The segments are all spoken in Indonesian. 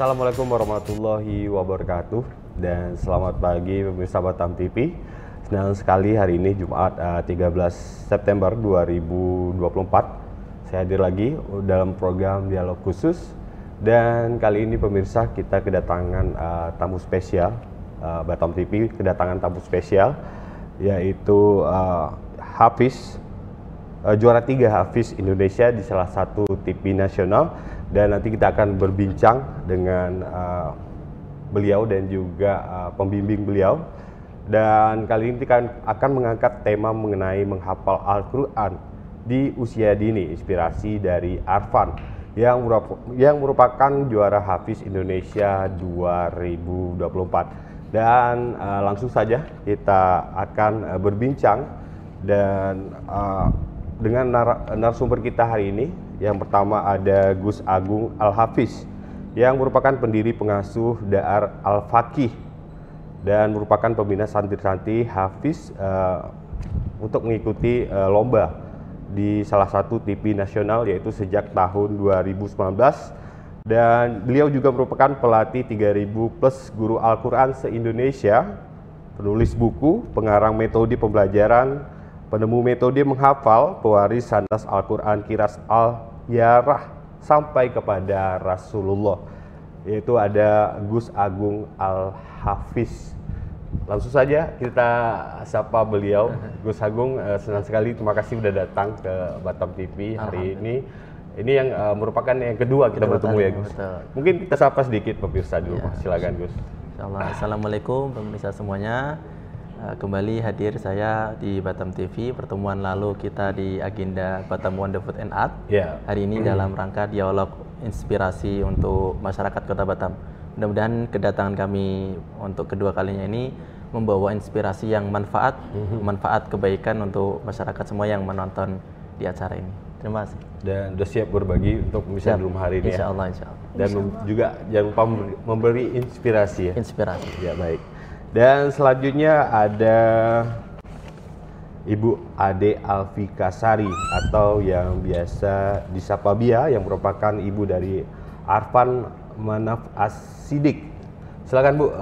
Assalamualaikum warahmatullahi wabarakatuh dan selamat pagi pemirsa Batam TV. Senang sekali hari ini Jumat 13 September 2024 saya hadir lagi dalam program dialog khusus, dan kali ini pemirsa kita kedatangan tamu spesial. Batam TV kedatangan tamu spesial yaitu Hafiz, juara 3 Hafiz Indonesia di salah satu TV nasional, dan nanti kita akan berbincang dengan beliau dan juga pembimbing beliau. Dan kali ini kita akan mengangkat tema mengenai menghafal Al-Quran di usia dini, inspirasi dari Arfan yang merupakan juara Hafiz Indonesia 2024. Dan langsung saja kita akan berbincang dan dengan narasumber kita hari ini. Yang pertama ada Gus Agung Al-Hafiz yang merupakan pendiri pengasuh Da'ar Al-Faqih dan merupakan pembina santri-santri Hafiz untuk mengikuti lomba di salah satu TV nasional yaitu sejak tahun 2019. Dan beliau juga merupakan pelatih 3000 plus guru Al-Quran se-Indonesia, penulis buku, pengarang metode pembelajaran, penemu metode menghafal, pewaris sandas Al-Quran Qiras Al-Yarah sampai kepada Rasulullah, yaitu ada Gus Agung Al-Hafiz. Langsung saja kita sapa beliau. Gus Agung, senang sekali, terima kasih sudah datang ke Batam TV hari ini. Ini yang merupakan yang kedua kita bertemu ya Gus. Betul. Mungkin kita sapa sedikit pemirsa dulu, silakan Gus. Insyaallah. Assalamualaikum pemirsa semuanya. Kembali hadir saya di Batam TV. Pertemuan lalu kita di agenda Batam Wonder Food and Art. Hari ini dalam rangka dialog inspirasi untuk masyarakat Kota Batam. Mudah-mudahan kedatangan kami untuk kedua kalinya ini membawa inspirasi yang manfaat kebaikan untuk masyarakat semua yang menonton di acara ini. Terima kasih. Dan sudah siap berbagi untuk pemirsa di rumah hari ini. Insya Allah. Dan juga jangan lupa memberi inspirasi ya. Inspirasi. Ya, baik. Dan selanjutnya ada Ibu Ade Alfikasari atau yang biasa disapa Bia, yang merupakan ibu dari Arfan Manaf As-Sidik. Silakan Bu.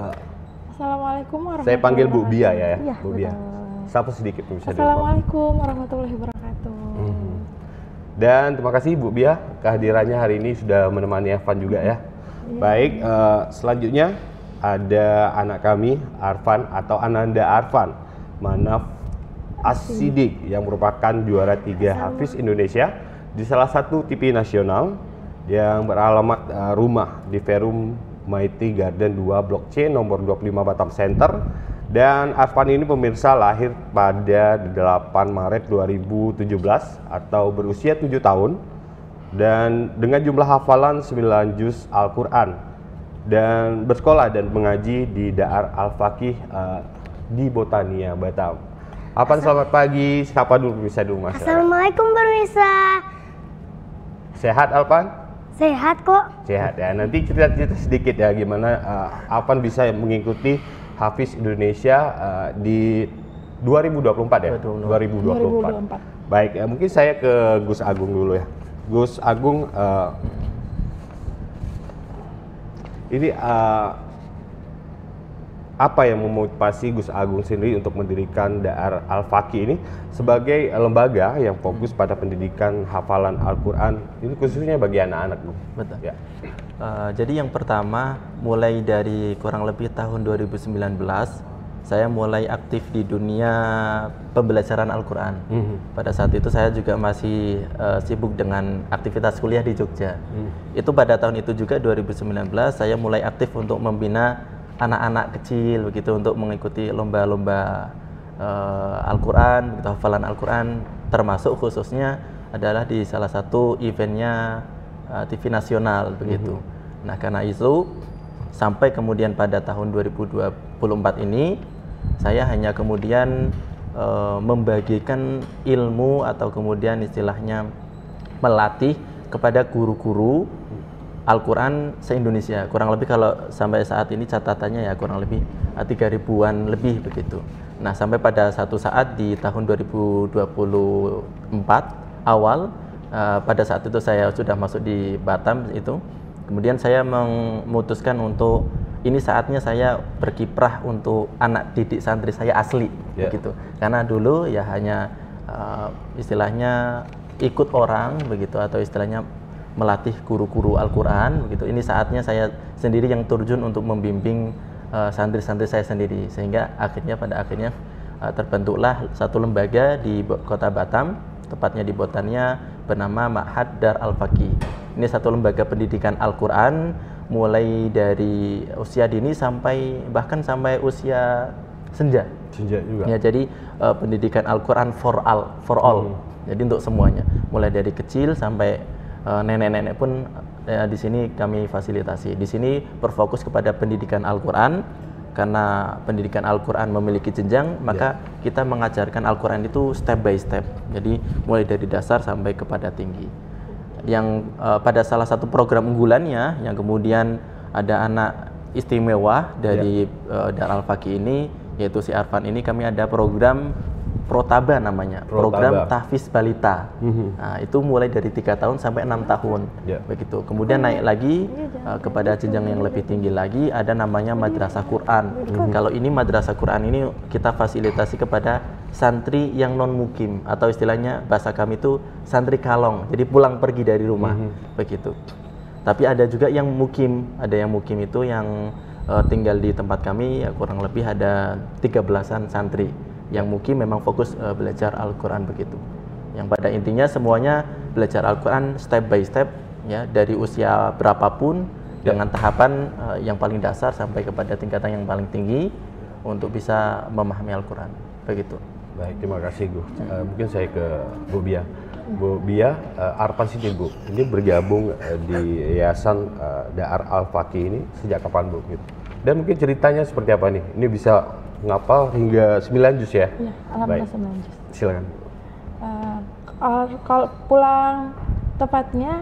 Assalamualaikum warahmatullahi wabarakatuh. Saya panggil Bu Bia ya. Iya, Bu Bia. Sapa sedikit pemirsa. Assalamualaikum warahmatullahi wabarakatuh. Dan terima kasih Bu Bia kehadirannya hari ini sudah menemani Arfan juga ya. Baik, selanjutnya ada anak kami Arfan atau Ananda Arfan Manaf As-Sidik yang merupakan juara 3 Hafiz Indonesia di salah satu TV nasional yang beralamat rumah di Verum Mighty Garden 2 Blok C nomor 25 Batam Center. Dan Arfan ini pemirsa lahir pada 8 Maret 2017 atau berusia 7 tahun dan dengan jumlah hafalan 9 juz Al-Quran, dan bersekolah dan mengaji di Da'ar Al-Faqih di Botania, Batam. Arfan, selamat pagi. Sapa dulu pemirsa dulu Mas. Assalamualaikum pemirsa. Sehat Arfan? Sehat kok. Sehat ya. Nanti cerita-cerita sedikit ya gimana Arfan bisa mengikuti Hafiz Indonesia di 2024 ya? 2024. Baik, ya, mungkin saya ke Gus Agung dulu ya. Gus Agung, ini apa yang memotivasi Gus Agung sendiri untuk mendirikan Da'ar Al-Faqih ini sebagai lembaga yang fokus pada pendidikan hafalan Al-Quran, ini khususnya bagi anak-anak, Bu? Betul. Ya. Jadi yang pertama, mulai dari kurang lebih tahun 2019, saya mulai aktif di dunia pembelajaran Al-Quran. Pada saat itu saya juga masih sibuk dengan aktivitas kuliah di Jogja. Itu pada tahun itu juga 2019 saya mulai aktif untuk membina anak-anak kecil begitu untuk mengikuti lomba-lomba Al-Quran, begitu, hafalan Al-Quran, termasuk khususnya adalah di salah satu eventnya TV nasional begitu. Nah, karena itu sampai kemudian pada tahun 2024 ini saya hanya kemudian membagikan ilmu atau kemudian istilahnya melatih kepada guru-guru Al-Quran se-Indonesia. Kurang lebih kalau sampai saat ini catatannya ya kurang lebih 3.000-an lebih begitu. Nah, sampai pada satu saat di tahun 2024 awal, pada saat itu saya sudah masuk di Batam itu, Kemudian saya memutuskan untuk ini saatnya saya berkiprah untuk anak didik santri saya asli, begitu. Karena dulu ya hanya istilahnya ikut orang begitu, atau istilahnya melatih guru-guru Al-Quran begitu. Ini saatnya saya sendiri yang terjun untuk membimbing santri-santri saya sendiri, sehingga pada akhirnya terbentuklah satu lembaga di Kota Batam, tepatnya di Botannya, bernama Ma'had Dar Al-Faqih. Ini satu lembaga pendidikan Al-Quran mulai dari usia dini bahkan sampai usia senja. Senja juga. Ya, jadi pendidikan Al-Quran for all. Jadi untuk semuanya, mulai dari kecil sampai nenek-nenek pun di sini kami fasilitasi. Di sini berfokus kepada pendidikan Al-Quran, karena pendidikan Al-Quran memiliki jenjang, maka kita mengajarkan Al-Quran itu step by step. Jadi mulai dari dasar sampai kepada tinggi. Yang pada salah satu program unggulannya, yang kemudian ada anak istimewa dari Dar Al-Faqih ini, yaitu si Arfan ini, kami ada program Protaba namanya, program tahfiz balita. Nah, itu mulai dari 3 tahun sampai 6 tahun, begitu. Kemudian naik lagi kepada jenjang yang lebih tinggi lagi, ada namanya madrasah Quran. Kalau ini madrasah Quran ini kita fasilitasi kepada santri yang non mukim, atau istilahnya bahasa kami itu santri kalong, jadi pulang pergi dari rumah, begitu. Tapi ada juga yang mukim, itu yang tinggal di tempat kami, ya kurang lebih ada 13-an santri. Yang mukim memang fokus belajar Al-Quran begitu. Yang pada intinya semuanya belajar Al-Quran step by step, ya, dari usia berapapun, dengan tahapan yang paling dasar sampai kepada tingkatan yang paling tinggi untuk bisa memahami Al-Quran begitu. Baik, terima kasih Gu. Mungkin saya ke Bu Bia. Bu Bia, Arfan sini Bu, ini bergabung di Yayasan Dar Al-Faqih ini sejak kapan Bu? Gitu. Dan mungkin ceritanya seperti apa nih? Ini bisa ngapal hingga 9 juz ya? Iya, alhamdulillah 9 juz. Silakan. Kalau pulang tepatnya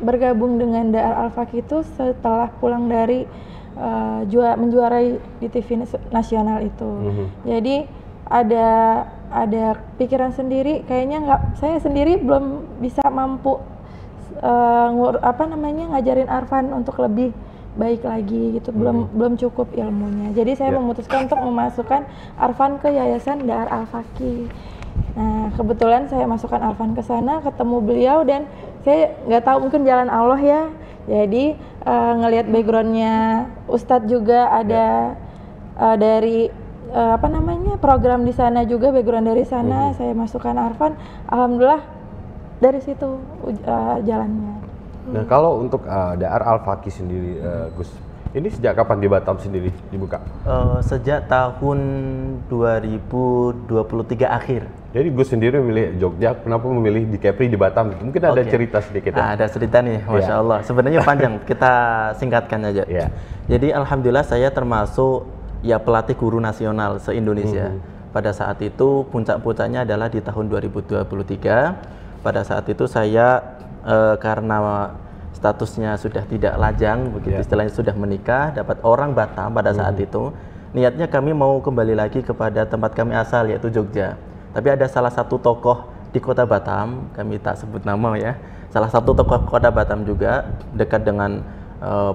bergabung dengan Dar Al-Faqih itu setelah pulang dari menjuarai di TV nasional itu. Jadi ada pikiran sendiri, kayaknya saya sendiri belum bisa mampu ngajarin Arfan untuk lebih baik lagi gitu, belum cukup ilmunya. Jadi saya memutuskan untuk memasukkan Arfan ke Yayasan Dar Al-Faqih. Nah, kebetulan saya masukkan Arfan ke sana, ketemu beliau, dan saya nggak tahu, mungkin jalan Allah ya. Jadi ngelihat backgroundnya Ustadz juga ada dari program di sana juga, background dari sana, saya masukkan Arfan. Alhamdulillah dari situ jalannya. Nah, kalau untuk Dar Al-Faqih sendiri, Gus, ini sejak kapan di Batam sendiri dibuka? Sejak tahun 2023 akhir. Jadi Gus sendiri memilih Jogja, kenapa memilih di Kepri di Batam? Mungkin ada cerita sedikit ya? Ada cerita nih, Masya Allah. Sebenarnya panjang, kita singkatkan aja. Jadi alhamdulillah saya termasuk pelatih guru nasional se-Indonesia. Pada saat itu puncak-puncaknya adalah di tahun 2023. Pada saat itu saya karena statusnya sudah tidak lajang, begitu istilahnya sudah menikah, dapat orang Batam pada saat itu. Niatnya kami mau kembali lagi kepada tempat kami asal, yaitu Jogja. Tapi ada salah satu tokoh di Kota Batam, kami tak sebut nama ya, salah satu tokoh Kota Batam juga, dekat dengan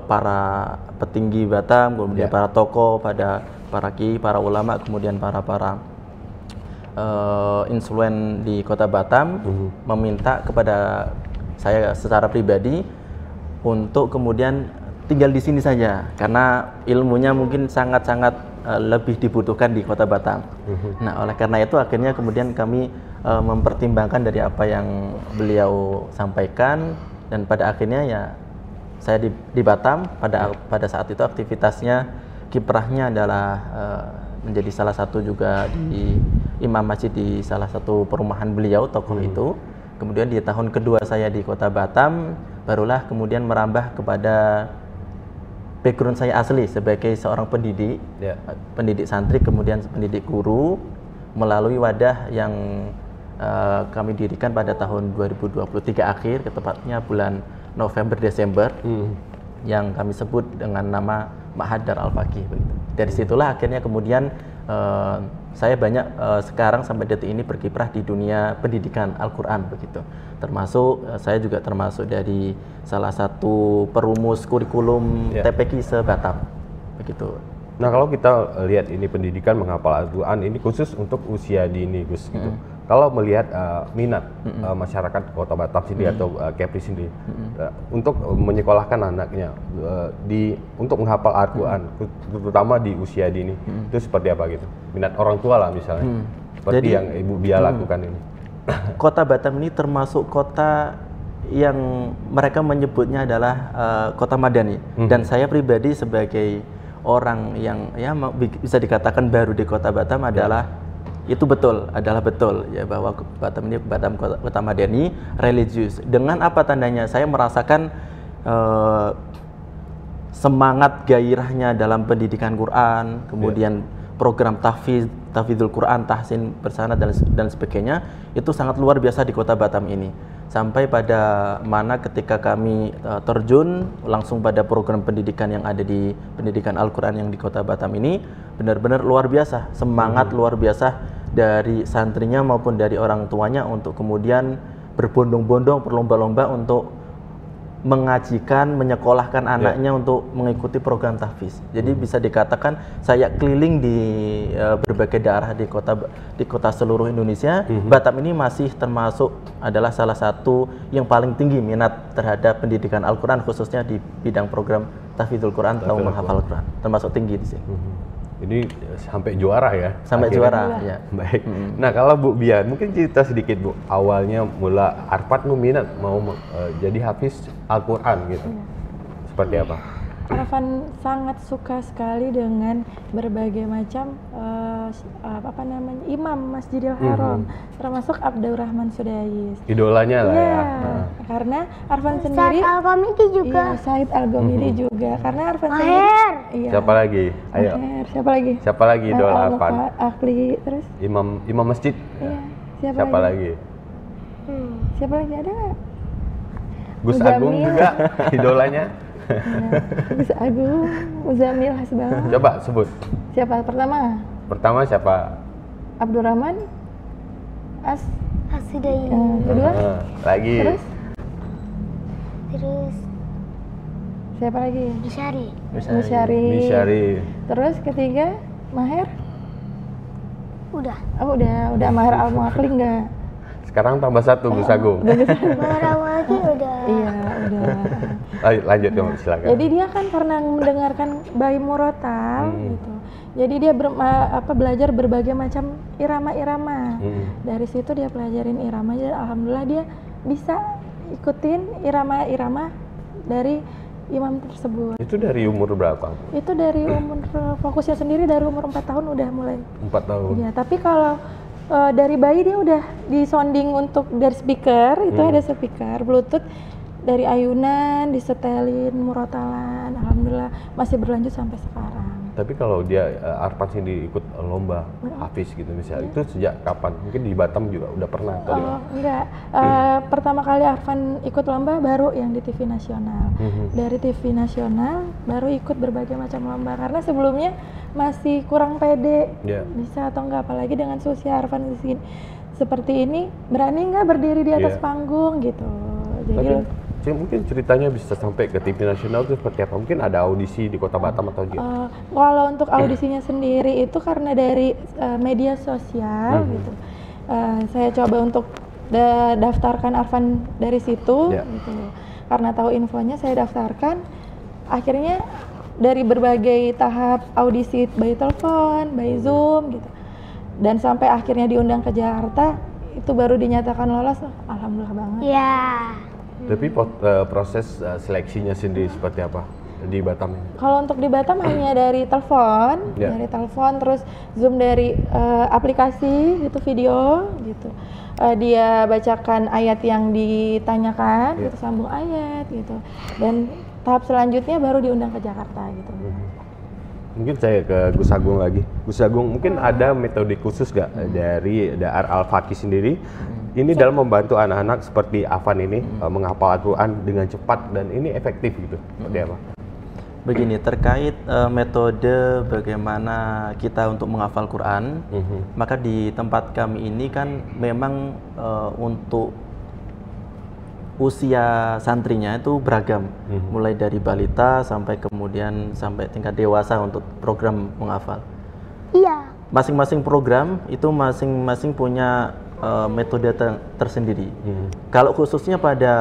para petinggi Batam, kemudian para tokoh, para kiai, para ulama, kemudian para influen di Kota Batam, meminta kepada saya secara pribadi untuk kemudian tinggal di sini saja, karena ilmunya mungkin sangat-sangat lebih dibutuhkan di Kota Batam. Nah, oleh karena itu akhirnya kemudian kami mempertimbangkan dari apa yang beliau sampaikan, dan pada akhirnya ya saya di Batam. Pada saat itu aktivitasnya, kiprahnya adalah menjadi salah satu juga di imam masjid di salah satu perumahan beliau, tokoh itu. Kemudian di tahun kedua saya di Kota Batam, barulah kemudian merambah kepada background saya asli sebagai seorang pendidik, pendidik santri, kemudian pendidik guru, melalui wadah yang kami dirikan pada tahun 2023 akhir, tepatnya bulan November-Desember, yang kami sebut dengan nama Ma'had Dar Al-Faqih. Dari situlah akhirnya kemudian saya banyak sekarang sampai detik ini berkiprah di dunia pendidikan Al-Quran begitu. Termasuk saya juga termasuk dari salah satu perumus kurikulum TPQ se-Batam begitu. Nah, kalau kita lihat ini pendidikan menghafal Al-Quran ini khusus untuk usia dini, Gus gitu. Kalau melihat minat masyarakat Kota Batam sendiri atau Kepri sendiri untuk menyekolahkan anaknya untuk menghafal Al-Quran, terutama di usia dini, itu seperti apa gitu? Minat orang tua lah misalnya, seperti Jadi, yang Ibu Bia lakukan ini. Kota Batam ini termasuk kota yang mereka menyebutnya adalah kota madani, dan saya pribadi sebagai orang yang ya bisa dikatakan baru di Kota Batam adalah itu adalah betul ya, bahwa Batam ini kota madani religius. Dengan apa tandanya? Saya merasakan semangat gairahnya dalam pendidikan Quran, kemudian program tahfidzul Quran, tahsin bersanad dan sebagainya, itu sangat luar biasa di Kota Batam ini. Sampai pada mana ketika kami terjun langsung pada program pendidikan yang ada di pendidikan Al-Quran yang di Kota Batam ini, benar-benar luar biasa, semangat luar biasa dari santrinya maupun dari orang tuanya untuk kemudian berbondong-bondong berlomba-lomba untuk mengajikan, menyekolahkan anaknya untuk mengikuti program tahfiz. Jadi bisa dikatakan saya keliling di berbagai daerah di kota seluruh Indonesia. Batam ini masih termasuk adalah salah satu yang paling tinggi minat terhadap pendidikan Al-Quran, khususnya di bidang program tahfidzul Quran atau menghafal Al-Quran, termasuk tinggi di sini. Ini sampai juara ya? Sampai juara, ya. Baik. Nah, kalau Bu Bia, mungkin cerita sedikit Bu, awalnya mula Arfan minat mau jadi hafiz Al-Quran gitu. Seperti apa? Arfan sangat suka sekali dengan berbagai macam imam Masjidil Haram, termasuk Abdurrahman Sudais. Idolanya lah ya. Karena Arfan sendiri Said Al-Ghamidi juga. Iya, Said Al-Ghamidi juga. Karena Arfan Maher. sendiri. Iya. Siapa lagi? Ayo. Maher. Siapa lagi? Siapa lagi idola Arfan? Akli, terus? Imam masjid. Iya. Siapa lagi? Siapa lagi? Ada nggak? Gus Muzamil. Agung juga idolanya. Gus Agung, Muzamil Hasbah. Coba sebut. Siapa pertama? Pertama siapa? Abdurrahman As-Sidai. Kedua? Lagi. Terus Siapa lagi? Bisyari. Misyari. Terus ketiga Maher? Udah. Oh udah Maher Al-Muakli enggak? Sekarang tambah satu Gus Agung. Baru lagi udah. Iya udah. Lanjut kamu silakan. Jadi dia kan karena mendengarkan Bayi Murotal gitu. Jadi dia belajar berbagai macam irama-irama. Dari situ dia pelajarin irama, dan alhamdulillah dia bisa ikutin irama-irama dari imam tersebut. Itu dari umur berapa? Itu dari umur fokusnya sendiri dari umur 4 tahun udah mulai. 4 tahun. Iya, tapi kalau dari bayi dia udah disonding untuk dari speaker, itu ada speaker Bluetooth dari ayunan, disetelin, murotalan, alhamdulillah masih berlanjut sampai sekarang. Tapi kalau dia Arfan sendiri ikut lomba hafiz gitu misalnya, itu sejak kapan? Mungkin di Batam juga udah pernah kali ya? Enggak, pertama kali Arfan ikut lomba baru yang di TV nasional. Dari TV nasional baru ikut berbagai macam lomba, karena sebelumnya masih kurang pede bisa atau enggak, apalagi dengan usia Arfan seperti ini, berani nggak berdiri di atas panggung gitu. Jadi mungkin ceritanya bisa sampai ke TV nasional itu seperti apa? Mungkin ada audisi di Kota Batam atau juga? Kalau untuk audisinya sendiri itu karena dari media sosial gitu. Saya coba untuk daftarkan Arfan dari situ gitu. Karena tahu infonya saya daftarkan. Akhirnya dari berbagai tahap audisi, by telepon, by Zoom gitu. Dan sampai akhirnya diundang ke Jakarta, itu baru dinyatakan lolos. Alhamdulillah banget. Iya. Tapi proses seleksinya sendiri seperti apa di Batam? Kalau untuk di Batam hanya dari telepon, terus Zoom dari aplikasi gitu, video gitu. Dia bacakan ayat yang ditanyakan, gitu, sambung ayat gitu. Dan tahap selanjutnya baru diundang ke Jakarta gitu. Mungkin saya ke Gus Agung lagi. Gus Agung, mungkin ada metode khusus nggak dari Dar Al-Faqih sendiri? Ini dalam membantu anak-anak seperti Afan ini menghafal Al-Quran dengan cepat dan ini efektif gitu. Seperti apa? Begini, terkait metode bagaimana kita untuk menghafal Quran, maka di tempat kami ini kan memang untuk usia santrinya itu beragam, mulai dari balita sampai kemudian sampai tingkat dewasa untuk program menghafal. Iya. Masing-masing program itu masing-masing punya metode tersendiri. Kalau khususnya pada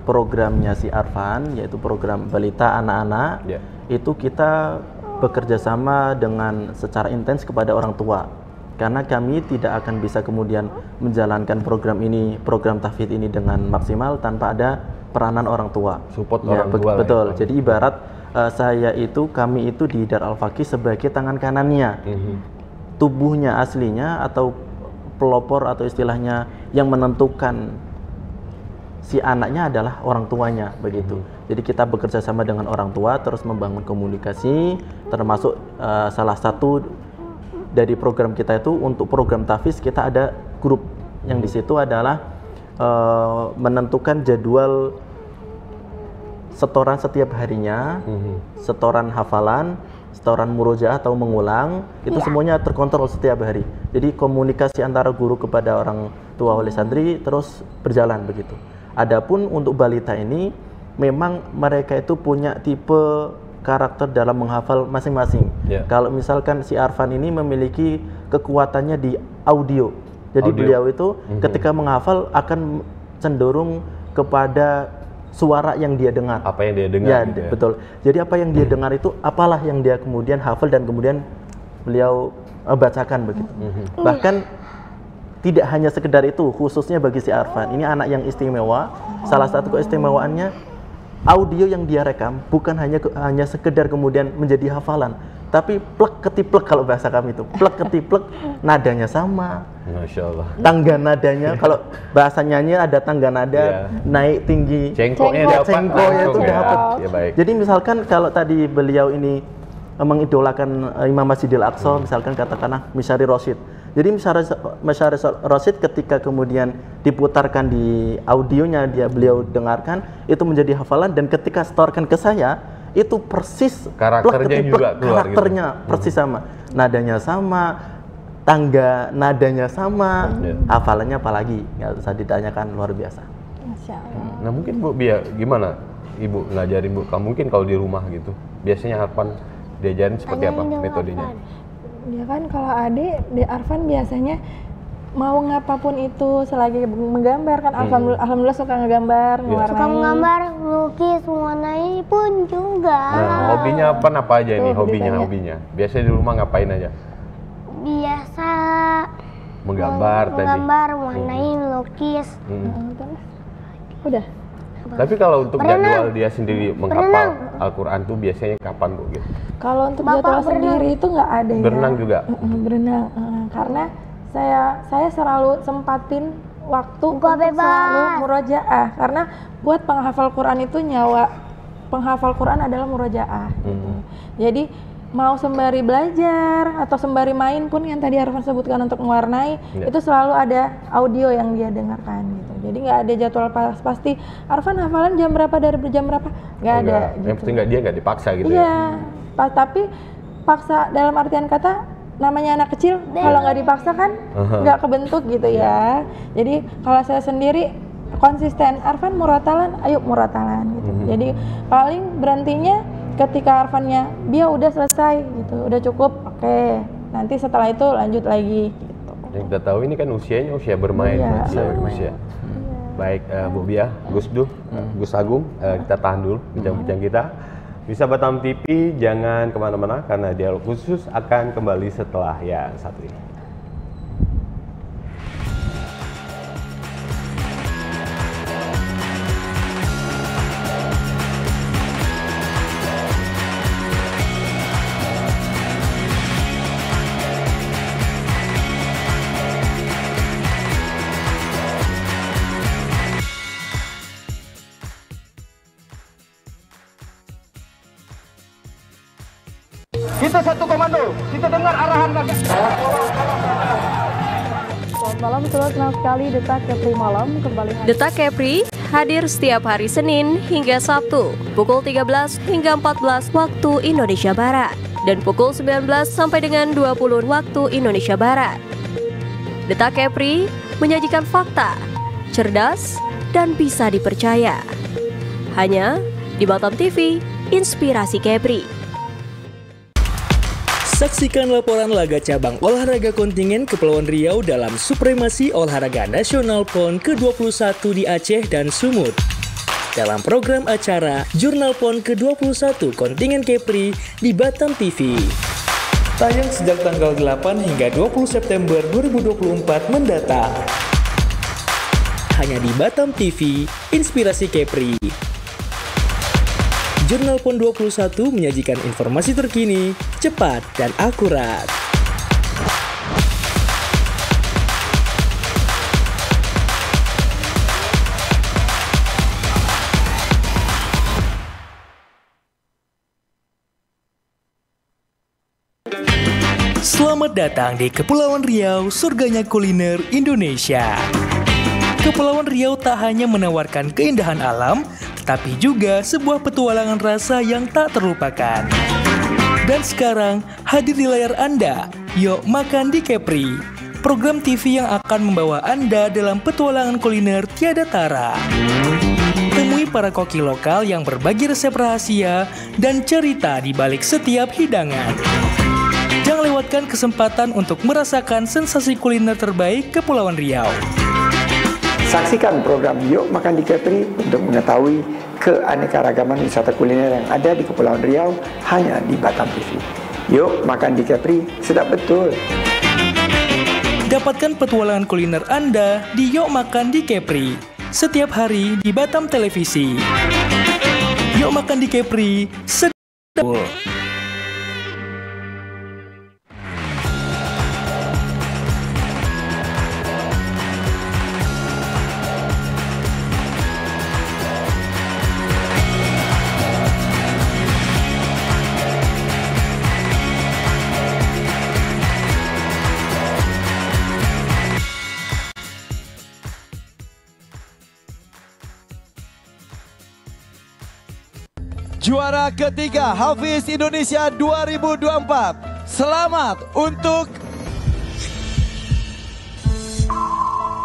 programnya si Arfan, yaitu program balita anak-anak, itu kita bekerja sama dengan secara intens kepada orang tua. Karena kami tidak akan bisa kemudian menjalankan program ini, program tahfidz ini dengan maksimal tanpa ada peranan orang tua. Support orang tua. Betul. Jadi ibarat kami itu di Dar Al-Faqih sebagai tangan kanannya. Tubuhnya aslinya atau pelopor atau istilahnya yang menentukan si anaknya adalah orang tuanya, begitu. Jadi kita bekerja sama dengan orang tua, terus membangun komunikasi, termasuk salah satu dari program kita itu untuk program tahfidz kita ada grup yang di situ adalah menentukan jadwal setoran setiap harinya, setoran hafalan, setoran murojaah atau mengulang, itu semuanya terkontrol setiap hari. Jadi komunikasi antara guru kepada orang tua wali santri terus berjalan begitu. Adapun untuk balita ini memang mereka itu punya tipe karakter dalam menghafal masing-masing. Kalau misalkan si Arfan ini memiliki kekuatannya di audio. Jadi beliau itu ketika menghafal akan cenderung kepada suara yang dia dengar. Apa yang dia dengar? Ya, gitu ya. Betul. Jadi apa yang dia dengar itu apalah yang dia kemudian hafal dan kemudian beliau bacakan begitu. Bahkan tidak hanya sekedar itu, khususnya bagi si Arfan. Ini anak yang istimewa. Salah satu keistimewaannya audio yang dia rekam bukan hanya sekedar kemudian menjadi hafalan, tapi plek ketiplek kalau bahasa kami itu. Plek ketiplek, nadanya sama. Masya Allah. Tangga nadanya, kalau bahasa nyanyi ada tangga nada, naik tinggi. Cengkoknya itu dapat. Ya, baik. Jadi misalkan kalau tadi beliau ini mengidolakan Imam Masjidil Aqsa, misalkan katakanlah Misyari Rasyid. Jadi Misyari Rasyid ketika kemudian diputarkan di audionya beliau dengarkan, itu menjadi hafalan, dan ketika setorkan ke saya, itu persis karakternya juga keluar. Karakternya persis sama. Nadanya sama, tangga nadanya sama, hafalannya apalagi nggak usah ditanyakan, luar biasa. Masya Allah. Nah mungkin Bu Bia, gimana Ibu ngajarin Bu? Kamu mungkin kalau di rumah gitu, biasanya Arfan diajarin seperti apa metodenya? Ya kan kalau adik, di Arfan biasanya mau ngapapun itu selagi menggambar kan, alhamdulillah suka ngegambar, mewarnai. Suka menggambar, melukis, mewarnai pun juga. Nah, hobinya apa aja nih hobinya? Biasanya di rumah ngapain aja? Biasa menggambar, mewarnai, melukis. Terus udah. Tapi kalau untuk jadwal dia sendiri menghafal Al-Quran tuh biasanya kapan Bu? Gitu? Kalau untuk jadwal sendiri itu nggak ada ya. Berenang juga? Berenang, karena saya selalu sempatin waktu untuk selalu murojaah, karena buat penghafal Quran itu nyawa penghafal Quran adalah murojaah. Gitu. Jadi mau sembari belajar atau sembari main pun yang tadi Arfan sebutkan untuk mewarnai, itu selalu ada audio yang dia dengarkan gitu. Jadi nggak ada jadwal pasti Arfan hafalan jam berapa dari jam berapa, nggak ada. Gitu. Yang penting dia nggak dipaksa gitu. Iya, tapi paksa dalam artian kata namanya anak kecil, kalau nggak dipaksa kan nggak kebentuk gitu ya. Jadi kalau saya sendiri konsisten, Arfan muratalan, ayo muratalan gitu. Jadi paling berhentinya ketika Arfannya dia udah selesai gitu, udah cukup, oke. Nanti setelah itu lanjut lagi gitu. Yang kita tahu ini kan usianya usia bermain, usia. Baik, Bu Bia, Gus Agung, kita tahan dulu bincang-bincang kita. Bisa Batam TV, jangan kemana-mana karena dialog khusus akan kembali setelah yang satu ini. Kita satu komando, kita dengar arahan malam, sudah senang sekali Detak Kepri Malam kembali hadir. Detak Kepri hadir setiap hari Senin hingga Sabtu pukul 13 hingga 14 waktu Indonesia Barat dan pukul 19 sampai dengan 20 waktu Indonesia Barat. Detak Kepri menyajikan fakta, cerdas, dan bisa dipercaya. Hanya di Batam TV, Inspirasi Kepri. Saksikan laporan laga cabang olahraga kontingen Kepulauan Riau dalam Supremasi Olahraga Nasional PON ke-21 di Aceh dan Sumut. Dalam program acara Jurnal PON ke-21 Kontingen Kepri di Batam TV. Tayang sejak tanggal 8 hingga 20 September 2024 mendatang. Hanya di Batam TV, Inspirasi Kepri. Jurnal PON 21 menyajikan informasi terkini, cepat, dan akurat. Selamat datang di Kepulauan Riau, surganya kuliner Indonesia. Kepulauan Riau tak hanya menawarkan keindahan alam, tapi juga sebuah petualangan rasa yang tak terlupakan. Dan sekarang hadir di layar Anda, Yuk Makan di Kepri, program TV yang akan membawa Anda dalam petualangan kuliner tiada tara. Temui para koki lokal yang berbagi resep rahasia dan cerita di balik setiap hidangan. Jangan lewatkan kesempatan untuk merasakan sensasi kuliner terbaik Kepulauan Riau. Saksikan program Yuk Makan di Kepri untuk mengetahui keanekaragaman wisata kuliner yang ada di Kepulauan Riau hanya di Batam TV. Yuk Makan di Kepri, sedap betul. Dapatkan petualangan kuliner Anda di Yuk Makan di Kepri setiap hari di Batam Televisi. Yuk Makan di Kepri, sedap betul. Juara ketiga Hafiz Indonesia 2024. Selamat untuk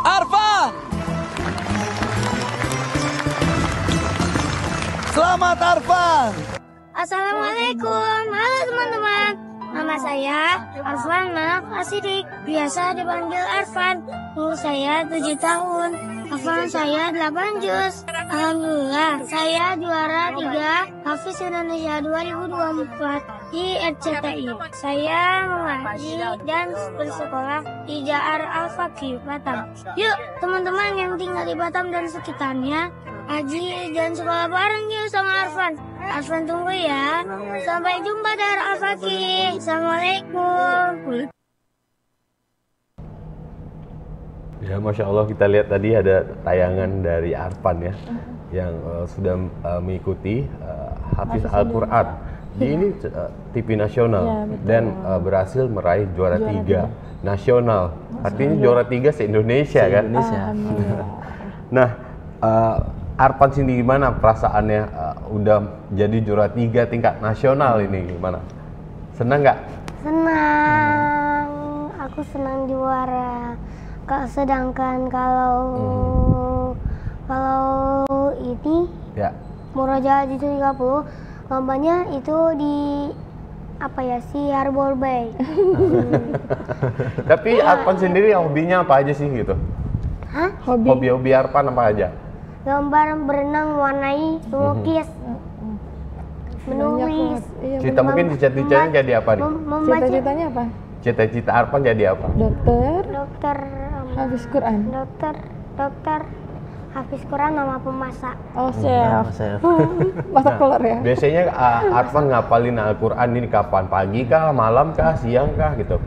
Arfan. Selamat Arfan. Assalamualaikum, halo teman-teman. Nama saya Arfan Manaf Asidik, biasa dipanggil Arfan. Umur saya 7 tahun. Hafalan saya 8 juz. Alhamdulillah, saya juara 3 Hafiz Indonesia 2024 di RCTI. Saya mengaji dan bersekolah di Jaar Al-Faqih, Batam. Yuk, teman-teman yang tinggal di Batam dan sekitarnya, aji dan sekolah bareng yuk sama Arfan. Arfan tunggu ya. Sampai jumpa Jaar Al-Faqih. Assalamualaikum. Ya, Masya Allah, kita lihat tadi ada tayangan dari Arfan ya, yang sudah mengikuti Hafiz Al-Quran di ini TV nasional ya, dan berhasil meraih juara 3 nasional. Artinya juara 3 se-Indonesia kan? Nah, Arfan sendiri gimana perasaannya udah jadi juara 3 tingkat nasional ini, gimana? Senang nggak? Senang, aku senang juara. Sedangkan kalau ini ya, Murojaah itu 30, lombanya itu di si Harbor Bay. Tapi Arfan sendiri hobinya apa aja sih gitu? Hah? Hobi Arfan apa aja? Gambar, berenang, mewarnai, melukis, menulis. Cita mungkin cita-citanya jadi apa nih? Cita-citanya apa? Cita-cita Arfan jadi apa? Dokter Hafiz Quran. Dokter Hafiz Quran nama pemasak. Oh, chef. Masak telur ya. Biasanya Arfan ngapalin Al-Quran ini kapan? Pagi kah, malam kah, siang kah gitu?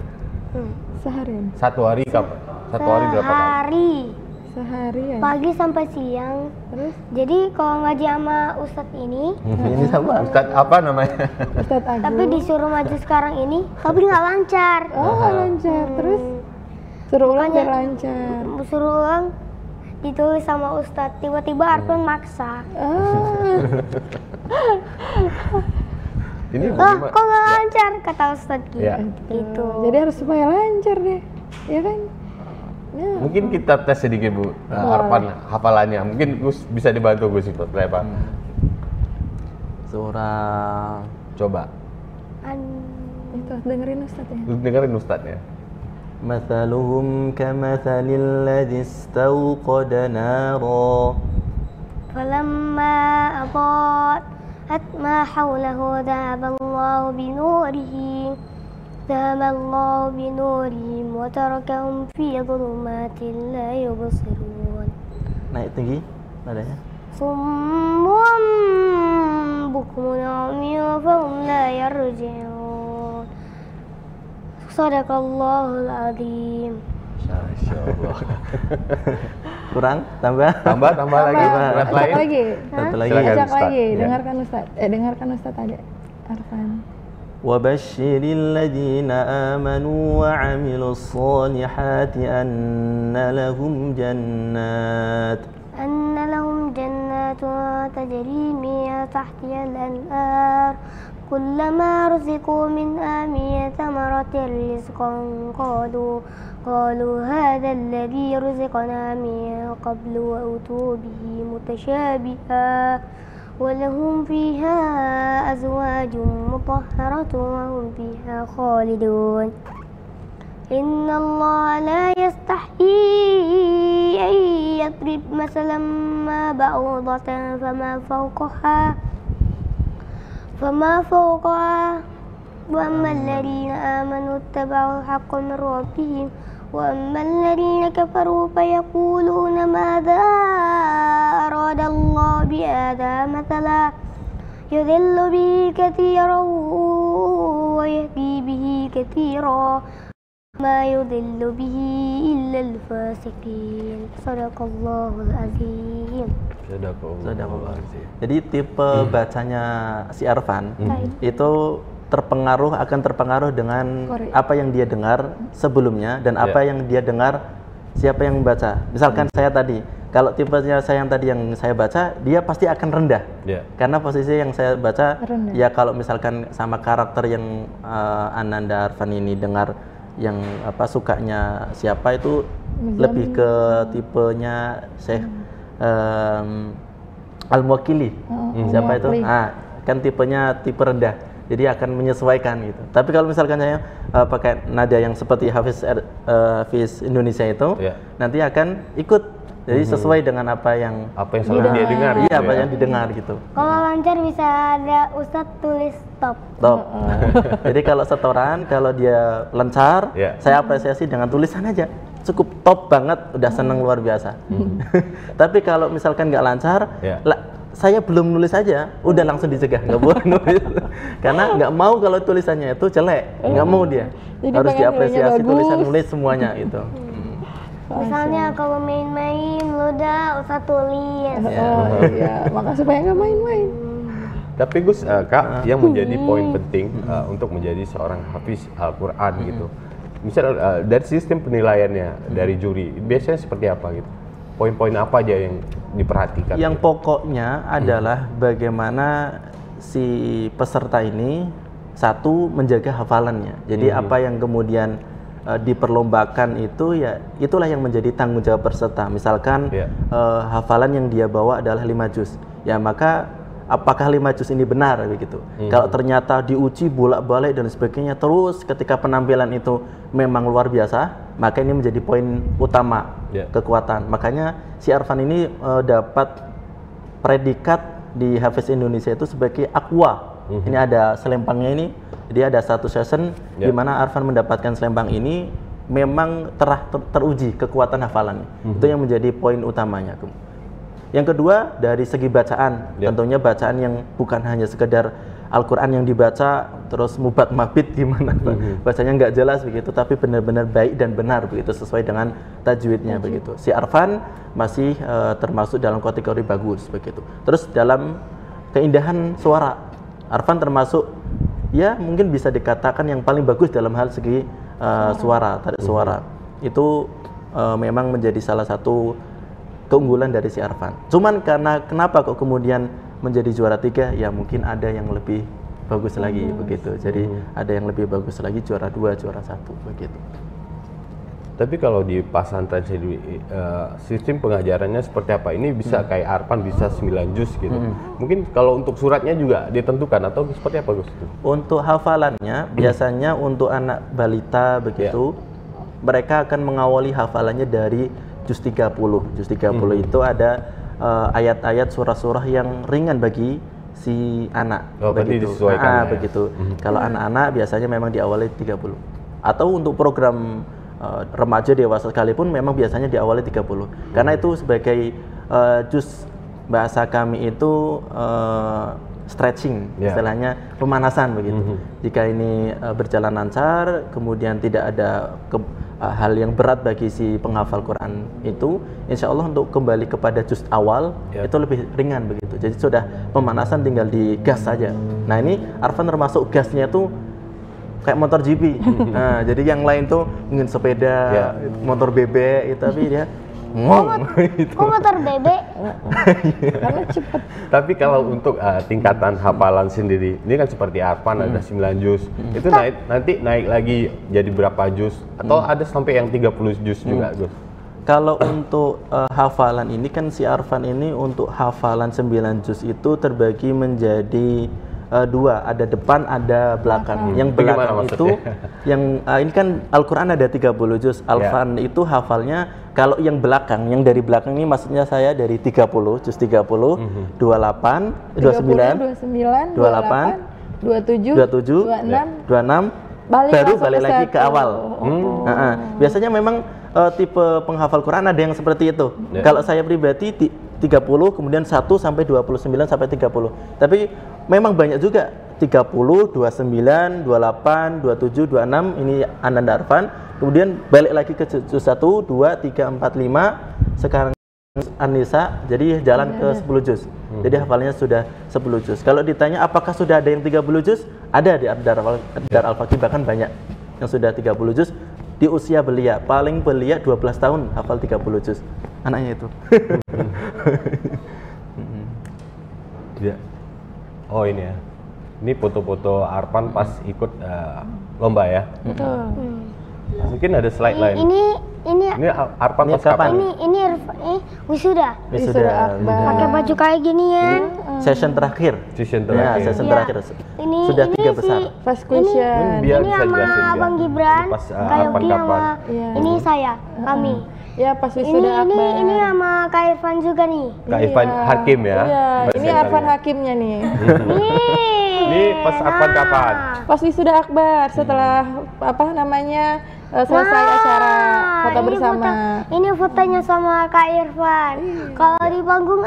Seharian. Satu hari kapan? Satu hari berapa kali? Seharian. Pagi sampai siang. Terus? Jadi kalau ngaji sama Ustadz ini. Ini sama Ustadz apa namanya? Ustadz Agung. Tapi disuruh maju sekarang ini, tapi nggak lancar. Oh, nggak lancar. Terus? Suruh ulang biar Makanya- lancar. Suruh ulang ditulis sama Ustadz, tiba-tiba Arfan maksa. Ini Kok bagaimana? nggak lancar, kata Ustadz gitu. Ya. Gitu. Jadi harus supaya lancar deh, ya kan? Nah, Mungkin kita tes sedikit Bu, Arfan hafalannya. Mungkin Gus bisa dibantu Gus itu, apa? Surah Coba, itu dengerin Ustadz ya. dengerin Ustadznya. Mathaluhum kamathalil ladzi istawqada nara. فلما أضاءت ما حوله ذهب الله بنورهم وتركهم في ظلمات لا يبصرون Naik tinggi nadanya. صم بكم عمي فهم لا يرجعون صدق الله العظيم. Masya Allah. Kurang? Tambah? Tambah lagi. Berat Ajak lain. lagi. Satu lagi. Silakan, Ajak Ustadz. lagi. Ya. Dengarkan Ustadz ada Arfan. وبشر الذين آمنوا وعملوا الصالحات أن لهم جنات تجري من تحتها الأنهار كلما رزقوا منها من ثمرة رزقا قالوا هذا الذي رزقنا من قبل وأتوا به متشابها ولهم فيها أزواج مطهرة وهم فيها خالدون إن الله لا يستحيي أن يضرب مثلا ما بعوضة فما فوقها وأما الذين آمنوا اتبعوا الحق من ربهم وأما الذين كفروا فيقولون ماذا أراد الله بهذا مثلا يضل به كثيرا ويهدي به كثيرا ما يضل به إلا الفاسقين صدق الله العظيم. Sadaqallah. Jadi tipe bacanya si Arfan itu akan terpengaruh dengan apa yang dia dengar sebelumnya dan apa yang dia dengar siapa yang membaca. Misalkan saya tadi, kalau tipenya saya yang tadi yang saya baca, dia pasti akan rendah. Karena posisi yang saya baca rendah. Ya kalau misalkan sama karakter yang Ananda Arfan ini dengar yang sukanya siapa itu lebih ke tipenya Syekh Al-Muwakkili. Siapa itu? Kan tipenya tipe rendah. Jadi akan menyesuaikan gitu. Tapi kalau misalkan saya pakai nada yang seperti Hafiz Indonesia itu, nanti akan ikut. Jadi sesuai dengan apa yang selalu dia dengar. Iya, apa yang didengar gitu. Kalau lancar bisa ada Ustadz tulis stop. Jadi kalau setoran, kalau dia lancar, saya apresiasi dengan tulisan aja. Cukup top banget, udah seneng luar biasa. Tapi kalau misalkan nggak lancar, saya belum nulis aja, udah langsung dicegah, nggak boleh nulis. Karena nggak mau kalau tulisannya itu jelek, nggak mau dia. Jadi harus diapresiasi tulisan nulis semuanya itu. Misalnya kalau main-main, lu udah usah tulis. Iya, maka supaya nggak main-main. Tapi Gus, Kak, yang menjadi poin penting untuk menjadi seorang hafiz Al-Quran gitu. Misal dari sistem penilaiannya dari juri, biasanya seperti apa gitu? Poin-poin apa aja yang diperhatikan? Yang pokoknya adalah bagaimana si peserta ini satu menjaga hafalannya. Jadi apa yang kemudian diperlombakan itu ya itulah yang menjadi tanggung jawab peserta. Misalkan hafalan yang dia bawa adalah 5 juz. Ya maka apakah 5 juz ini benar begitu? Kalau ternyata diuji bolak-balik dan sebagainya terus ketika penampilan itu memang luar biasa, maka ini menjadi poin utama kekuatan. Makanya si Arfan ini dapat predikat di Hafiz Indonesia itu sebagai Aqwa. Ini ada selempangnya ini. Jadi ada satu session di mana Arfan mendapatkan selempang ini memang teruji kekuatan hafalannya. Itu yang menjadi poin utamanya. Yang kedua dari segi bacaan, tentunya bacaan yang bukan hanya sekedar Al-Quran yang dibaca terus mubat mabit gimana, bacanya nggak jelas begitu, tapi benar-benar baik dan benar begitu sesuai dengan tajwidnya begitu. Si Arfan masih termasuk dalam kategori bagus begitu. Terus dalam keindahan suara, Arfan termasuk ya mungkin bisa dikatakan yang paling bagus dalam hal segi suara, tarik suara. itu memang menjadi salah satu keunggulan dari si Arfan. Cuman kenapa kok kemudian menjadi juara 3? Ya mungkin ada yang lebih bagus lagi begitu. Jadi ada yang lebih bagus lagi, juara 2, juara 1 begitu. Tapi kalau di pesantren sendiri sistem pengajarannya seperti apa? Ini bisa kayak Arfan bisa 9 juz gitu. Mungkin kalau untuk suratnya juga ditentukan atau seperti apa Gus? Untuk hafalannya biasanya untuk anak balita begitu, mereka akan mengawali hafalannya dari juz 30. Juz 30 itu ada ayat-ayat surah-surah yang ringan bagi si anak. Begitu. Begitu. Kalau anak-anak biasanya memang diawali 30. Atau untuk program remaja dewasa sekalipun memang biasanya diawali 30. Karena itu sebagai juz bahasa kami itu stretching, istilahnya pemanasan begitu. Jika ini berjalan lancar, kemudian tidak ada hal yang berat bagi si penghafal Quran itu, insya Allah untuk kembali kepada juz awal itu lebih ringan begitu. Jadi sudah pemanasan, tinggal digas saja. Nah ini Arfan termasuk gasnya itu kayak motor GP. Nah, jadi yang lain tuh mungkin sepeda, motor bebek, tapi dia Kok motor bebek? Karena cepet. Tapi kalau untuk tingkatan hafalan sendiri, ini kan seperti Arfan ada 9 juz. Itu nanti naik lagi jadi berapa juz? Atau ada sampai yang 30 juz juga, Gus? Kalau untuk hafalan ini kan si Arfan ini untuk hafalan 9 juz itu terbagi menjadi 2, ada depan, ada belakang. Yang belakang itu, yang ini kan Al-Quran ada 30 juz. Arfan itu hafalnya, kalau yang belakang, yang dari belakang ini maksudnya saya dari 30, juz 30, 28, 29, 28, 27, 26, baru balik lagi ke awal. Biasanya memang tipe penghafal Quran ada yang seperti itu. Kalau saya pribadi 30, kemudian 1 sampai 29 sampai 30. Tapi memang banyak juga 30, 29, 28, 27, 26 ini Ananda Arfan. Kemudian balik lagi ke juz 1, 2, 3, 4, 5. Sekarang An-Nisa, jadi jalan ke 10 juz. Jadi hafalnya sudah 10 juz. Kalau ditanya apakah sudah ada yang 30 juz? Ada di Dar Al-Faqih, bahkan banyak yang sudah 30 juz. Di usia belia, paling belia 12 tahun hafal 30 juz. Anaknya itu. Oh ini ya. Ini foto-foto Arfan pas ikut lomba ya. Betul. Mungkin ada slide lain. Ini Arfan pas kapan? Ini wisuda. Wisuda. Pakai baju kayak gini ya. Session terakhir. Session terakhir. Ya, session terakhir. Ini sudah 3 besar. First question. Ini sama Bang Gibran, Kayoki sama ini saya, kami. Ya pas wisuda Akbar. Ini sama Kak Irfan juga nih. Kak Irfan Hakim ya. Iya, ini Arfan Hakimnya nih. Ini pas Arfan kapan? Pas wisuda Akbar setelah selesai acara foto bersama. Ini fotonya sama Kak Irfan. Kalau di panggung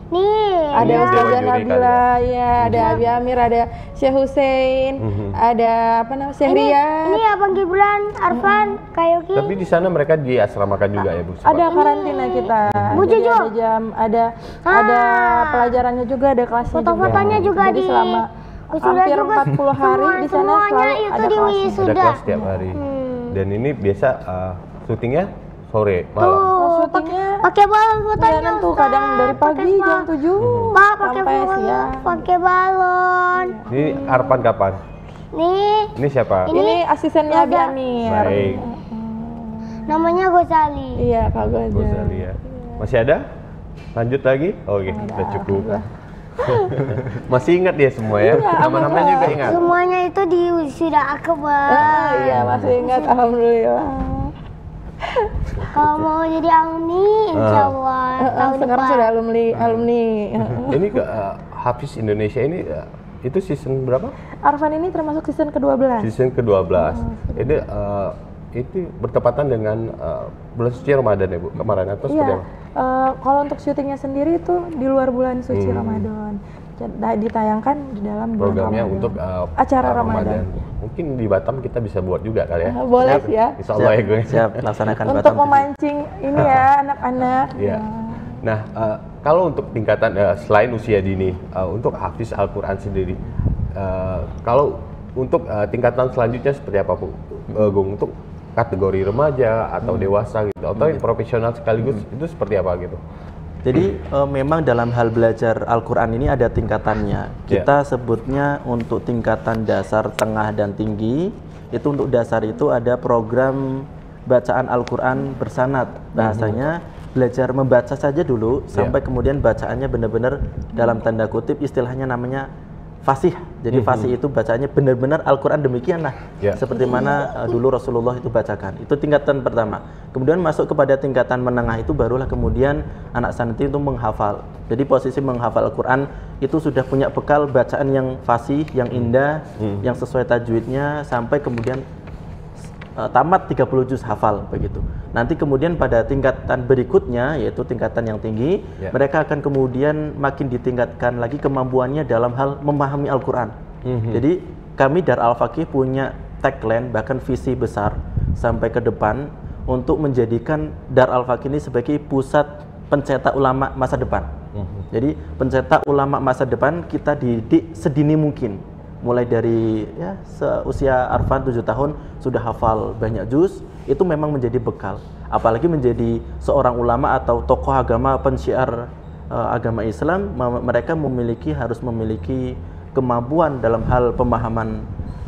nih ada Ustazah Nabila, ya, ada Abi Amir, ada Syekh Hussein, ada Syekh Rian. Ini Abang Gibran, Arfan, Kayoki. Tapi di sana mereka diasramakan juga ya, Bu? Ada karantina kita. Jadi ada jam, ada pelajarannya juga, ada kelasnya juga. Foto-fotonya juga jadi selama hampir 40 hari di sana selalu ada kelas. Ada kelas setiap hari. Dan ini biasa syutingnya sore, malam. Syutingnya pakai balon fotonya tuh kadang dari pagi jam 7 sampai siang. Pakai balon. Ini Arfan kapan? Ini siapa? Ini asistennya Abi Amir. Baik. Namanya Gozali. Iya, Kak Gozali ya. Masih ada? Lanjut lagi? Oke, udah cukup. Masih ingat dia semua ya? Nama-namanya juga ingat? Semuanya itu di wisuda Akbar. Iya, masih ingat, alhamdulillah. Kalau mau jadi alumni, insya Allah tahun sekarang depan. sudah alumni. Ini Hafiz Indonesia ini itu season berapa? Arfan ini termasuk season ke-12. Season ke-12. Ini itu bertepatan dengan bulan suci Ramadan ya, Bu, kemarin atau seperti apa? Kalau untuk syutingnya sendiri itu di luar bulan suci Ramadan. Ditayangkan di dalam bulan programnya Ramadan. Untuk acara Ramadan. Mungkin di Batam kita bisa buat juga kali ya. Boleh ya. Insya Allah ya gue. Siap, laksanakan untuk Batam. Untuk memancing ini ya anak-anak. Iya. Nah, kalau untuk tingkatan selain usia dini, untuk Hafiz Al-Quran sendiri, kalau untuk tingkatan selanjutnya seperti apa, Bu? Gung, untuk kategori remaja atau dewasa gitu, atau yang profesional sekaligus, itu seperti apa gitu? Jadi memang dalam hal belajar Al-Quran ini ada tingkatannya. Kita sebutnya untuk tingkatan dasar, tengah, dan tinggi. Itu untuk dasar itu ada program bacaan Al-Quran bersanad. Bahasanya belajar membaca saja dulu sampai kemudian bacaannya benar-benar dalam tanda kutip istilahnya namanya fasih. Jadi fasih itu bacaannya benar-benar Al-Quran demikianlah. Seperti mana dulu Rasulullah itu bacakan. Itu tingkatan pertama. Kemudian masuk kepada tingkatan menengah itu barulah kemudian anak santri itu menghafal. Jadi posisi menghafal Al-Quran itu sudah punya bekal bacaan yang fasih, yang indah, yang sesuai tajwidnya sampai kemudian tamat 30 juz hafal begitu. Nanti kemudian pada tingkatan berikutnya yaitu tingkatan yang tinggi, mereka akan kemudian makin ditingkatkan lagi kemampuannya dalam hal memahami Al-Quran. Jadi kami Dar Al-Faqih punya tagline bahkan visi besar sampai ke depan untuk menjadikan Dar Al-Faqih ini sebagai pusat pencetak ulama masa depan. Jadi pencetak ulama masa depan kita didik sedini mungkin. Mulai dari seusia Arfan 7 tahun sudah hafal banyak juz, itu memang menjadi bekal. Apalagi menjadi seorang ulama atau tokoh agama pensyiar agama Islam, mereka harus memiliki kemampuan dalam hal pemahaman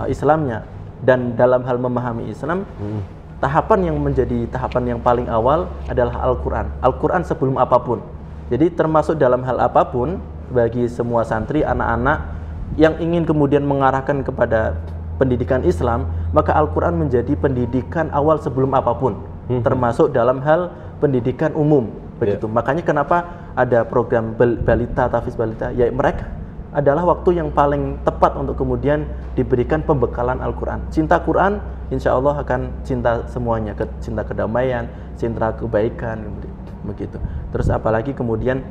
Islamnya. Dan dalam hal memahami Islam, tahapan yang menjadi tahapan yang paling awal adalah Al-Quran. Al-Quran sebelum apapun. Jadi termasuk dalam hal apapun bagi semua santri, anak-anak yang ingin kemudian mengarahkan kepada pendidikan Islam, maka Al-Quran menjadi pendidikan awal sebelum apapun, termasuk dalam hal pendidikan umum begitu. Makanya kenapa ada program balita, tahfiz balita, ya mereka adalah waktu yang paling tepat untuk kemudian diberikan pembekalan Al-Quran. Cinta Quran, insya Allah akan cinta semuanya, cinta kedamaian, cinta kebaikan begitu. Terus apalagi kemudian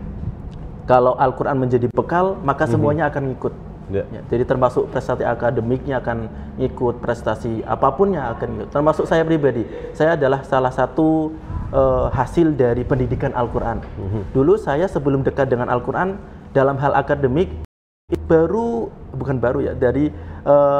kalau Al-Quran menjadi bekal, maka semuanya akan ngikut. Jadi termasuk prestasi akademiknya akan ikut, prestasi apapunnya akan ikut. Termasuk saya pribadi, saya adalah salah satu hasil dari pendidikan Al-Quran. Dulu saya sebelum dekat dengan Al-Quran dalam hal akademik dari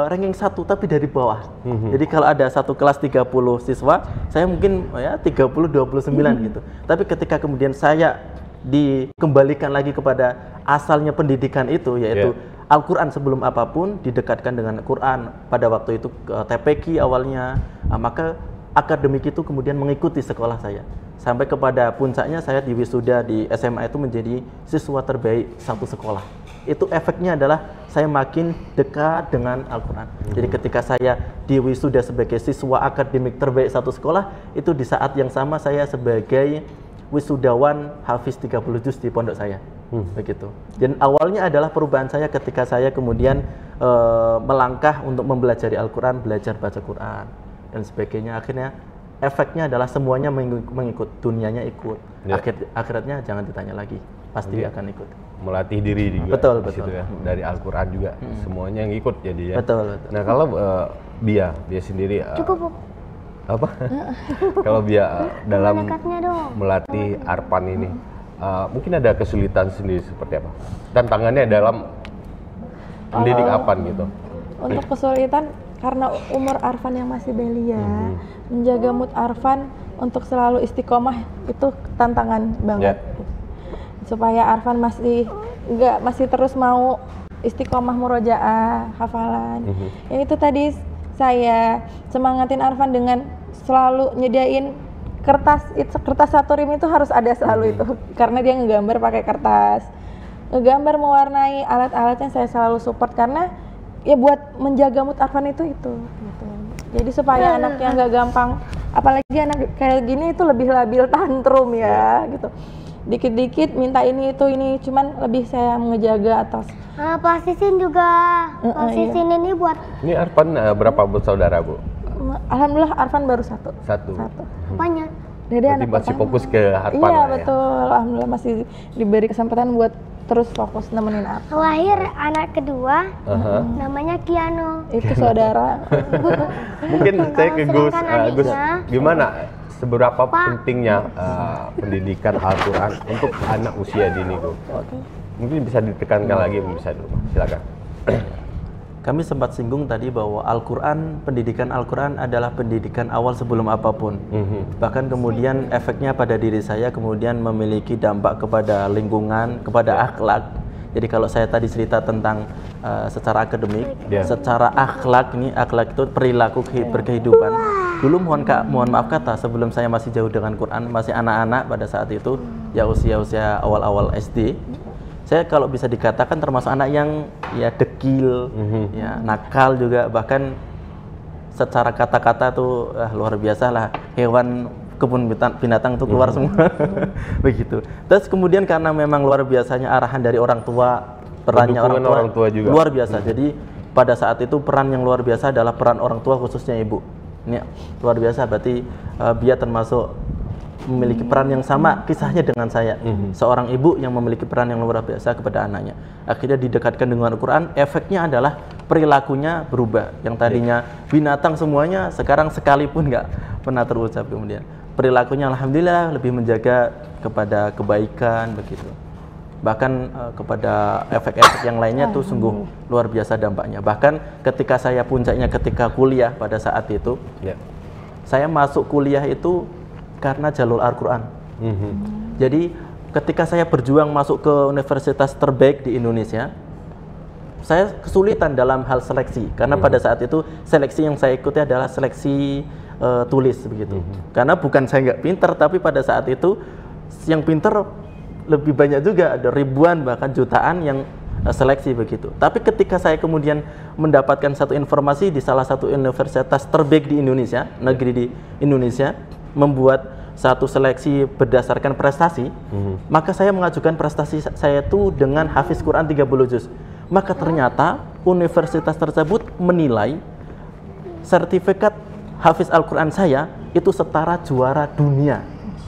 ranking 1 tapi dari bawah. Jadi kalau ada satu kelas 30 siswa, saya mungkin 30-29 gitu. Tapi ketika kemudian saya dikembalikan lagi kepada asalnya pendidikan itu, yaitu Al-Quran sebelum apapun, didekatkan dengan Quran pada waktu itu TPQ awalnya, maka akademik itu kemudian mengikuti sekolah saya sampai kepada puncaknya saya di wisuda di SMA itu menjadi siswa terbaik satu sekolah. Itu efeknya adalah saya makin dekat dengan Al-Quran. Jadi ketika saya di wisuda sebagai siswa akademik terbaik satu sekolah, itu di saat yang sama saya sebagai wisudawan hafiz 30 juz di pondok saya. Begitu. Dan awalnya adalah perubahan saya ketika saya kemudian melangkah untuk mempelajari Al-Quran, belajar baca Quran dan sebagainya. Akhirnya efeknya adalah semuanya mengikut, dunianya ikut, akhiratnya jangan ditanya lagi, pasti akan ikut. Melatih diri juga. Betul. Ya. Dari Al-Quran juga semuanya yang ikut jadi ya. Betul. Nah kalau Bia sendiri apa? Kalau Bia dalam melatih Arfan ini, mungkin ada kesulitan sendiri seperti apa? Tantangannya dalam mendidik Arfan gitu. Untuk kesulitan karena umur Arfan yang masih belia, menjaga mood Arfan untuk selalu istiqomah itu tantangan banget. Supaya Arfan masih terus mau istiqomah murojaah, hafalan. Yang itu tadi saya semangatin Arfan dengan selalu nyediain kertas satu rim itu harus ada selalu itu, karena dia ngegambar pakai kertas, ngegambar mewarnai alat-alatnya saya selalu support karena ya buat menjaga mood Arfan itu gitu. Jadi supaya anaknya nggak gampang, apalagi anak kayak gini itu lebih labil tantrum ya gitu. Dikit-dikit minta ini itu ini, cuman lebih saya ngejaga atas. Pak Sisin juga, Pak Sisin ini buat. Ini Arfan berapa bersaudara Bu? Alhamdulillah Arfan baru satu. Apanya? Jadi anak masih fokus ke Arfan. Iya betul, alhamdulillah masih diberi kesempatan buat terus fokus nemenin Arfan. Lahir anak kedua, namanya Kiano. Itu saudara. Mungkin saya ke Gus, gimana? Seberapa pentingnya pendidikan Al-Quran untuk anak usia dini, Gus? Mungkin bisa ditekankan lagi, bisa dulu, silakan. Kami sempat singgung tadi bahwa Al-Quran, pendidikan Al-Quran adalah pendidikan awal sebelum apapun. Bahkan kemudian efeknya pada diri saya kemudian memiliki dampak kepada lingkungan, kepada akhlak. Jadi kalau saya tadi cerita tentang secara akademik, secara akhlak, ini akhlak itu perilaku berkehidupan. Dulu mohon maaf kata, sebelum saya masih jauh dengan Quran, masih anak-anak pada saat itu, ya usia awal-awal SD. Saya kalau bisa dikatakan termasuk anak yang ya dekil, ya nakal juga, bahkan secara kata-kata tuh luar biasa lah, hewan kebun binatang itu keluar semua. Begitu. Terus kemudian karena memang luar biasanya arahan dari orang tua, perannya orang tua juga luar biasa. Jadi pada saat itu peran yang luar biasa adalah peran orang tua, khususnya ibu. Ini luar biasa, berarti Bia termasuk memiliki peran yang sama kisahnya dengan saya. Seorang ibu yang memiliki peran yang luar biasa kepada anaknya. Akhirnya didekatkan dengan Al-Quran, efeknya adalah perilakunya berubah. Yang tadinya binatang semuanya, sekarang sekalipun nggak pernah terucap kemudian. Perilakunya alhamdulillah lebih menjaga kepada kebaikan begitu. Bahkan kepada efek-efek yang lainnya tuh sungguh luar biasa dampaknya. Bahkan ketika saya puncaknya ketika kuliah pada saat itu, saya masuk kuliah itu karena jalur Al-Quran. Jadi ketika saya berjuang masuk ke universitas terbaik di Indonesia, saya kesulitan dalam hal seleksi. Karena pada saat itu seleksi yang saya ikuti adalah seleksi tulis begitu. Karena bukan saya nggak pinter, tapi pada saat itu yang pinter lebih banyak juga, ada ribuan bahkan jutaan yang seleksi begitu. Tapi ketika saya kemudian mendapatkan satu informasi di salah satu universitas terbaik di Indonesia, negeri di Indonesia, membuat satu seleksi berdasarkan prestasi, maka saya mengajukan prestasi saya itu dengan hafiz Quran 30 juz. Maka ternyata universitas tersebut menilai sertifikat hafiz Al-Quran saya itu setara juara dunia,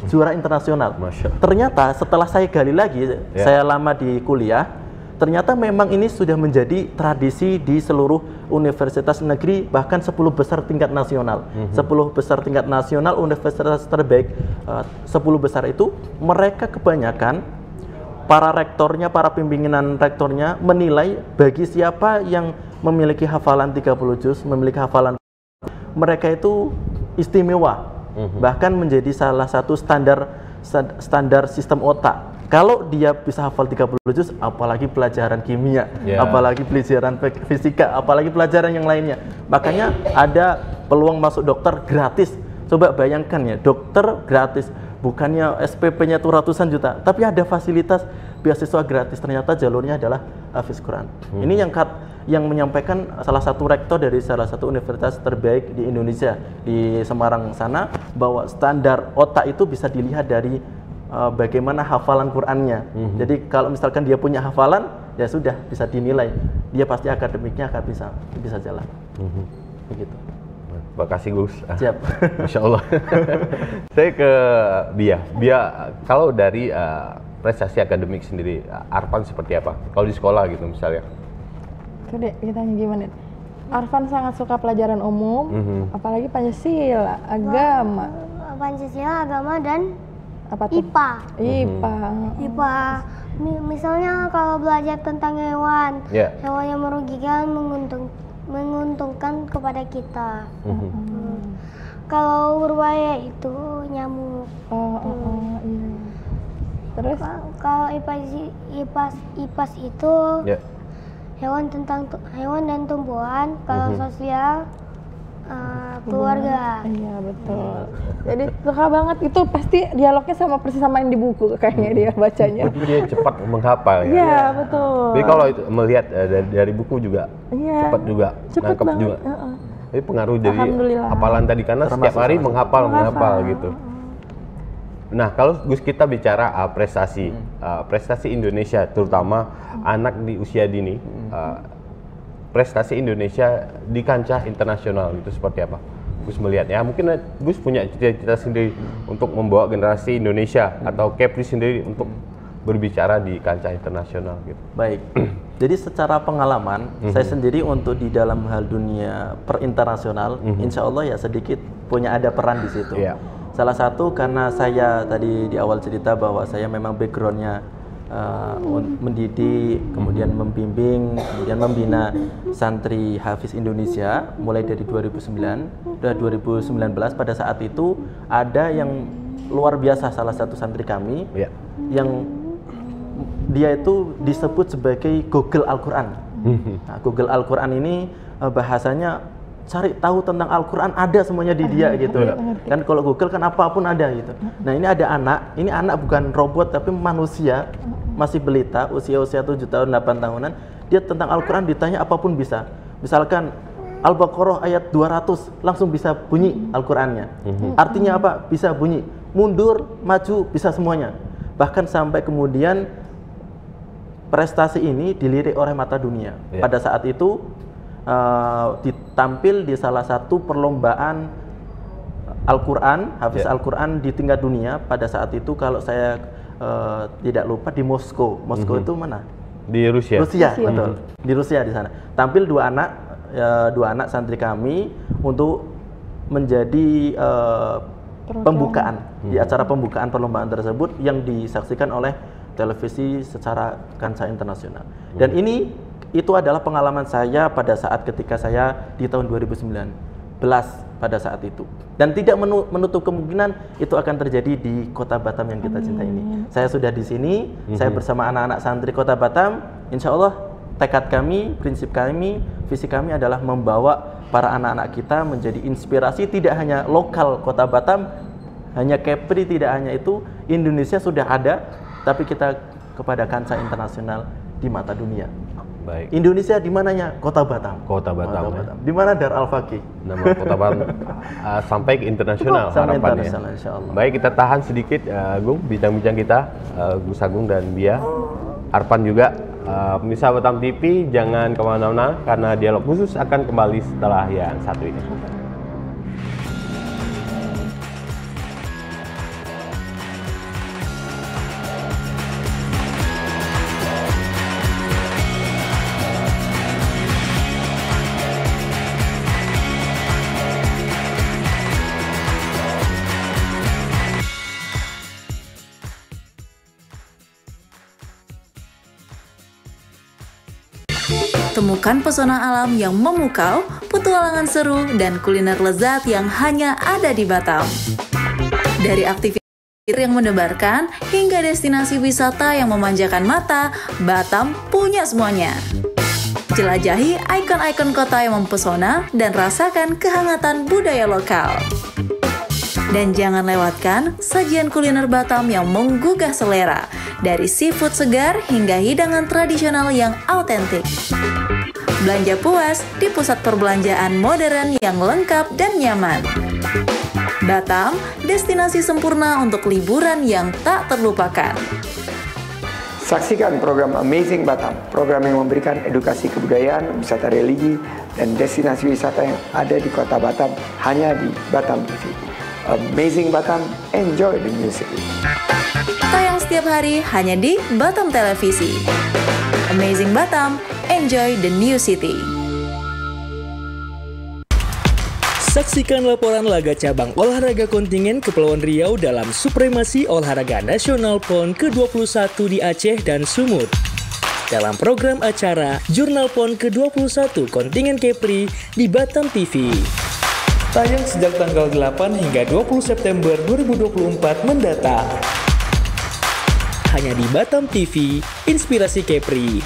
juara internasional. Ternyata setelah saya gali lagi, saya lama di kuliah, ternyata memang ini sudah menjadi tradisi di seluruh universitas negeri, bahkan 10 besar tingkat nasional. 10 besar tingkat nasional, universitas terbaik 10 besar itu, mereka kebanyakan para rektornya, para pimpinan rektornya menilai bagi siapa yang memiliki hafalan 30 juz, memiliki hafalan, mereka itu istimewa. Bahkan menjadi salah satu standar sistem otak. Kalau dia bisa hafal 30 juz, apalagi pelajaran kimia, apalagi pelajaran fisika, apalagi pelajaran yang lainnya. Makanya ada peluang masuk dokter gratis. Coba bayangkan ya, dokter gratis. Bukannya SPP-nya tuh ratusan juta, tapi ada fasilitas beasiswa gratis. Ternyata jalurnya adalah hafiz Quran. Ini yang menyampaikan salah satu rektor dari salah satu universitas terbaik di Indonesia, di Semarang sana, bahwa standar otak itu bisa dilihat dari bagaimana hafalan Qurannya. Jadi kalau misalkan dia punya hafalan, ya sudah bisa dinilai, dia pasti akademiknya akan bisa jalan. Begitu. Terima kasih Gus. Siap. Masya Allah. Saya ke Bia. Bia, kalau dari prestasi akademik sendiri, Arfan seperti apa? Kalau di sekolah gitu misalnya. Dek, kita gimana? Arfan sangat suka pelajaran umum, apalagi Pancasila, agama. Pancasila, agama, dan apa tuh? IPA. Misalnya kalau belajar tentang hewan, hewan yang merugikan, menguntungkan kepada kita. Kalau berbahaya itu nyamuk. Iya. Terus kalau IPAS itu hewan dan tumbuhan. Kalau sosial keluarga. Iya betul. Jadi suka banget, itu pasti dialognya persis sama yang di buku kayaknya dia bacanya. Dia cepat menghafal ya. Iya betul. Tapi kalau itu melihat dari buku juga cepat juga, nangkep juga. Jadi pengaruh dari hafalan tadi, karena setiap hari menghafal gitu. Nah, kalau Gus kita bicara prestasi Indonesia, terutama anak di usia dini, prestasi Indonesia di kancah internasional itu seperti apa? Gus melihat ya, mungkin Gus punya cita-cita sendiri untuk membawa generasi Indonesia atau Kepri sendiri untuk berbicara di kancah internasional gitu. Baik. Jadi secara pengalaman saya sendiri untuk di dalam hal dunia perinternasional, insya Allah ya sedikit punya ada peran di situ. Salah satu karena saya tadi di awal cerita bahwa saya memang backgroundnya mendidik, kemudian membimbing, kemudian membina santri Hafiz Indonesia mulai dari 2009 dan 2019. Pada saat itu ada yang luar biasa, salah satu santri kami yang dia itu disebut sebagai Google Al-Quran. Nah, Google Al-Quran ini bahasanya cari tahu tentang Al-Quran ada semuanya di dia gitu. Kan kalau Google kan apapun ada gitu. Nah ini ada anak, ini anak bukan robot tapi manusia, masih belita, usia 7 tahun 8 tahunan. Dia tentang Al-Quran ditanya apapun bisa. Misalkan Al-Baqarah ayat 200 langsung bisa bunyi Al-Qurannya. Artinya apa? Bisa bunyi. Mundur, maju, bisa semuanya. Bahkan sampai kemudian prestasi ini dilirik oleh mata dunia. Pada saat itu ditampil di salah satu perlombaan Al-Quran, Hafiz Al-Quran di tingkat dunia. Pada saat itu kalau saya tidak lupa di Moskow. Moskow itu mana? Di Rusia. Rusia, betul. Di Rusia di sana. Tampil dua anak santri kami untuk menjadi pembukaan di acara pembukaan perlombaan tersebut yang disaksikan oleh televisi secara kancah internasional. Dan itu adalah pengalaman saya pada saat ketika saya di tahun 2019 pada saat itu. Dan tidak menutup kemungkinan itu akan terjadi di Kota Batam yang kita cintai ini. Saya sudah di sini, saya bersama anak-anak santri Kota Batam. Insya Allah tekad kami, prinsip kami, visi kami adalah membawa para anak-anak kita menjadi inspirasi tidak hanya lokal Kota Batam, hanya Kepri, tidak hanya itu, Indonesia sudah ada, tapi kita kepada kancah internasional di mata dunia. Baik. Indonesia di mananya? Kota Batam. Kota Batam. Di mana Dar Al-Faqih? Nama Kota Batam sampai ke internasional sampai harapannya. Internasional, insyaallah. Baik, kita tahan sedikit, Gung, bincang-bincang kita, Gus Agung dan Bia, Arfan juga. Pemirsa Batam TV, jangan kemana-mana karena dialog khusus akan kembali setelah yang satu ini. Temukan pesona alam yang memukau, petualangan seru, dan kuliner lezat yang hanya ada di Batam. Dari aktivitas yang mendebarkan hingga destinasi wisata yang memanjakan mata, Batam punya semuanya. Jelajahi ikon-ikon kota yang mempesona dan rasakan kehangatan budaya lokal. Dan jangan lewatkan sajian kuliner Batam yang menggugah selera, dari seafood segar hingga hidangan tradisional yang autentik. Belanja puas di pusat perbelanjaan modern yang lengkap dan nyaman. Batam, destinasi sempurna untuk liburan yang tak terlupakan. Saksikan program Amazing Batam, program yang memberikan edukasi kebudayaan, wisata religi, dan destinasi wisata yang ada di Kota Batam hanya di Batam TV. Amazing Batam, enjoy the new city. Tayang setiap hari hanya di Batam Televisi. Amazing Batam, enjoy the new city. Saksikan laporan laga cabang olahraga kontingen Kepulauan Riau dalam Supremasi Olahraga Nasional PON ke-21 di Aceh dan Sumut. Dalam program acara Jurnal PON ke-21 kontingen Kepri di Batam TV. Tayang sejak tanggal 8 hingga 20 September 2024 mendatang. Hanya di Batam TV, Inspirasi Kepri.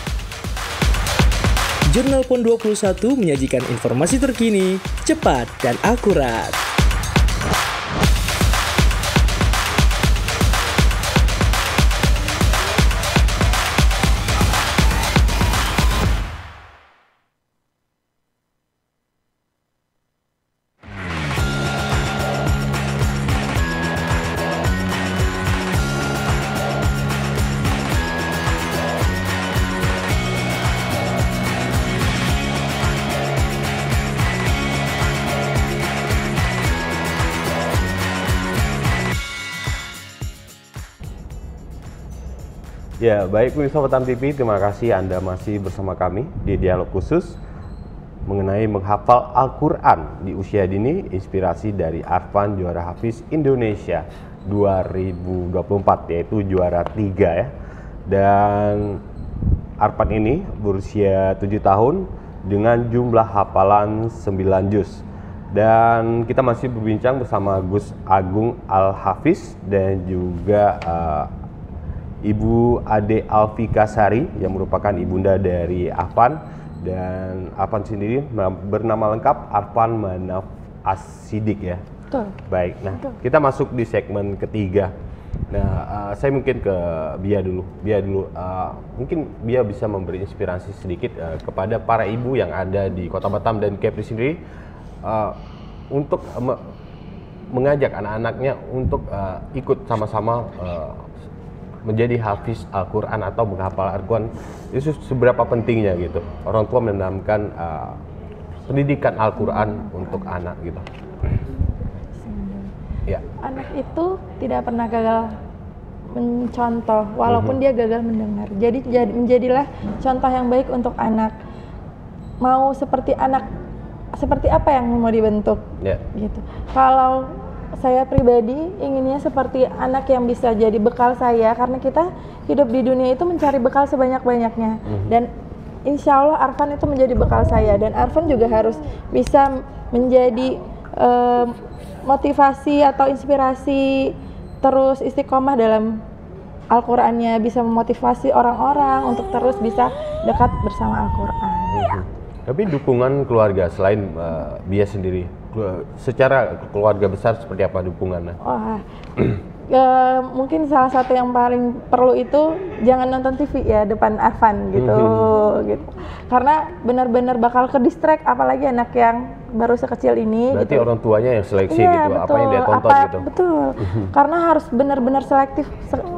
Jurnal PON 21 menyajikan informasi terkini, cepat, dan akurat. Ya, baik pemirsa Batam TV, terima kasih Anda masih bersama kami di dialog khusus mengenai menghafal Al-Quran di usia dini, inspirasi dari Arfan, juara Hafiz Indonesia 2024, yaitu juara 3 ya. Dan Arfan ini berusia 7 tahun dengan jumlah hafalan 9 juz. Dan kita masih berbincang bersama Gus Agung Al-Hafiz dan juga Ibu Ade Alfika Sari yang merupakan ibunda dari Arfan. Dan Arfan sendiri bernama lengkap Arfan Manaf As-Siddiq ya. Betul. Baik, nah kita masuk di segmen ketiga. Nah, saya mungkin ke Bia dulu. Mungkin Bia bisa memberi inspirasi sedikit kepada para ibu yang ada di Kota Batam dan Kepri sendiri untuk mengajak anak-anaknya untuk ikut sama-sama menjadi hafiz Al-Quran atau menghafal Al-Quran. Itu seberapa pentingnya gitu orang tua menanamkan pendidikan Al-Quran untuk anak gitu. Ya. Anak itu tidak pernah gagal mencontoh, walaupun dia gagal mendengar. Jadi menjadilah contoh yang baik untuk anak. Mau seperti apa yang mau dibentuk, gitu. Kalau saya pribadi inginnya seperti anak yang bisa jadi bekal saya, karena kita hidup di dunia itu mencari bekal sebanyak-banyaknya. Dan insya Allah Arfan itu menjadi bekal saya, dan Arfan juga harus bisa menjadi motivasi atau inspirasi, terus istiqomah dalam Al-Qur'annya, bisa memotivasi orang-orang untuk terus bisa dekat bersama Al-Qur'an. Tapi dukungan keluarga selain Bia sendiri, secara keluarga besar seperti apa dukungannya? Wah, mungkin salah satu yang paling perlu itu jangan nonton TV ya depan Arfan gitu. Karena benar-benar bakal ke distract, apalagi anak yang baru sekecil ini. Berarti gitu. Orang tuanya yang seleksi Iya, gitu, betul. apa yang dia tonton gitu. Betul. Karena harus benar-benar selektif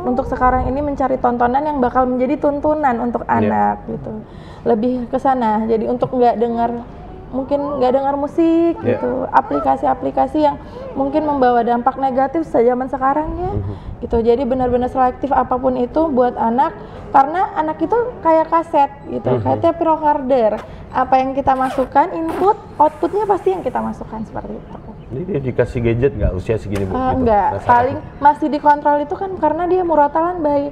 untuk sekarang ini mencari tontonan yang bakal menjadi tuntunan untuk anak gitu. Lebih ke sana. Jadi untuk mungkin nggak dengar musik gitu, aplikasi-aplikasi yang mungkin membawa dampak negatif zaman sekarang ya, gitu. Jadi benar-benar selektif apapun itu buat anak, karena anak itu kayak kaset gitu, kayak tape recorder. Apa yang kita masukkan, input, outputnya pasti yang kita masukkan seperti itu. Jadi dia dikasih gadget nggak usia segini Bu? Enggak, paling masih dikontrol itu kan karena dia murotalan by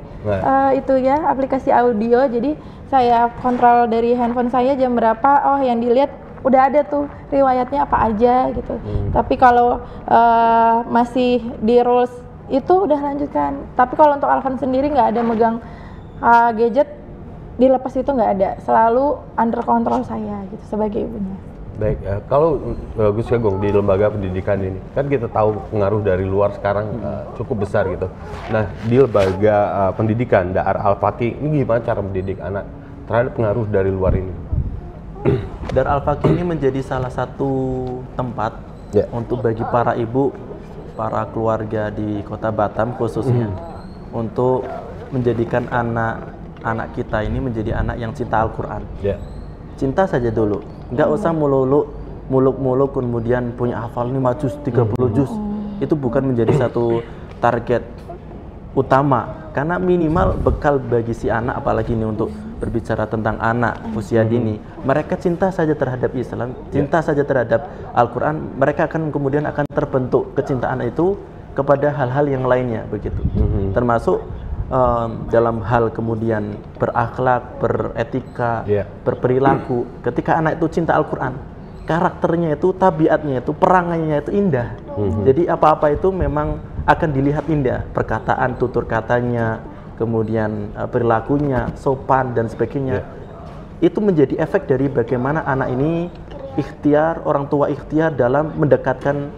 itu ya, aplikasi audio. Jadi saya kontrol dari handphone saya jam berapa, yang dilihat udah ada tuh riwayatnya apa aja gitu. Tapi kalau masih di rules itu udah lanjutkan. Tapi kalau untuk Arfan sendiri nggak ada megang gadget, dilepas itu nggak ada. Selalu under kontrol saya gitu sebagai ibunya. Baik, kalau Gus Agung di lembaga pendidikan ini, kan kita tahu pengaruh dari luar sekarang cukup besar gitu. Nah, di lembaga pendidikan Da'ar Al-Faqih ini gimana cara mendidik anak terhadap pengaruh dari luar ini? Da'ar Al-Faqih ini menjadi salah satu tempat untuk bagi para ibu, para keluarga di Kota Batam khususnya, untuk menjadikan anak kita ini menjadi anak yang cinta Al-Quran. Cinta saja dulu, nggak usah muluk-muluk kemudian punya hafal 5 juz, 30 juz. Itu bukan menjadi satu target utama, karena minimal bekal bagi si anak, apalagi ini untuk berbicara tentang anak usia dini, mereka cinta saja terhadap Islam, cinta saja terhadap Al-Quran, mereka kemudian akan terbentuk kecintaan itu kepada hal-hal yang lainnya begitu. Termasuk dalam hal kemudian berakhlak, beretika, berperilaku. Ketika anak itu cinta Al-Quran, karakternya itu, tabiatnya itu, perangainya itu indah. Jadi apa-apa itu memang akan dilihat indah, perkataan, tutur katanya, kemudian perilakunya, sopan dan sebagainya. Itu menjadi efek dari bagaimana anak ini ikhtiar, orang tua ikhtiar dalam mendekatkan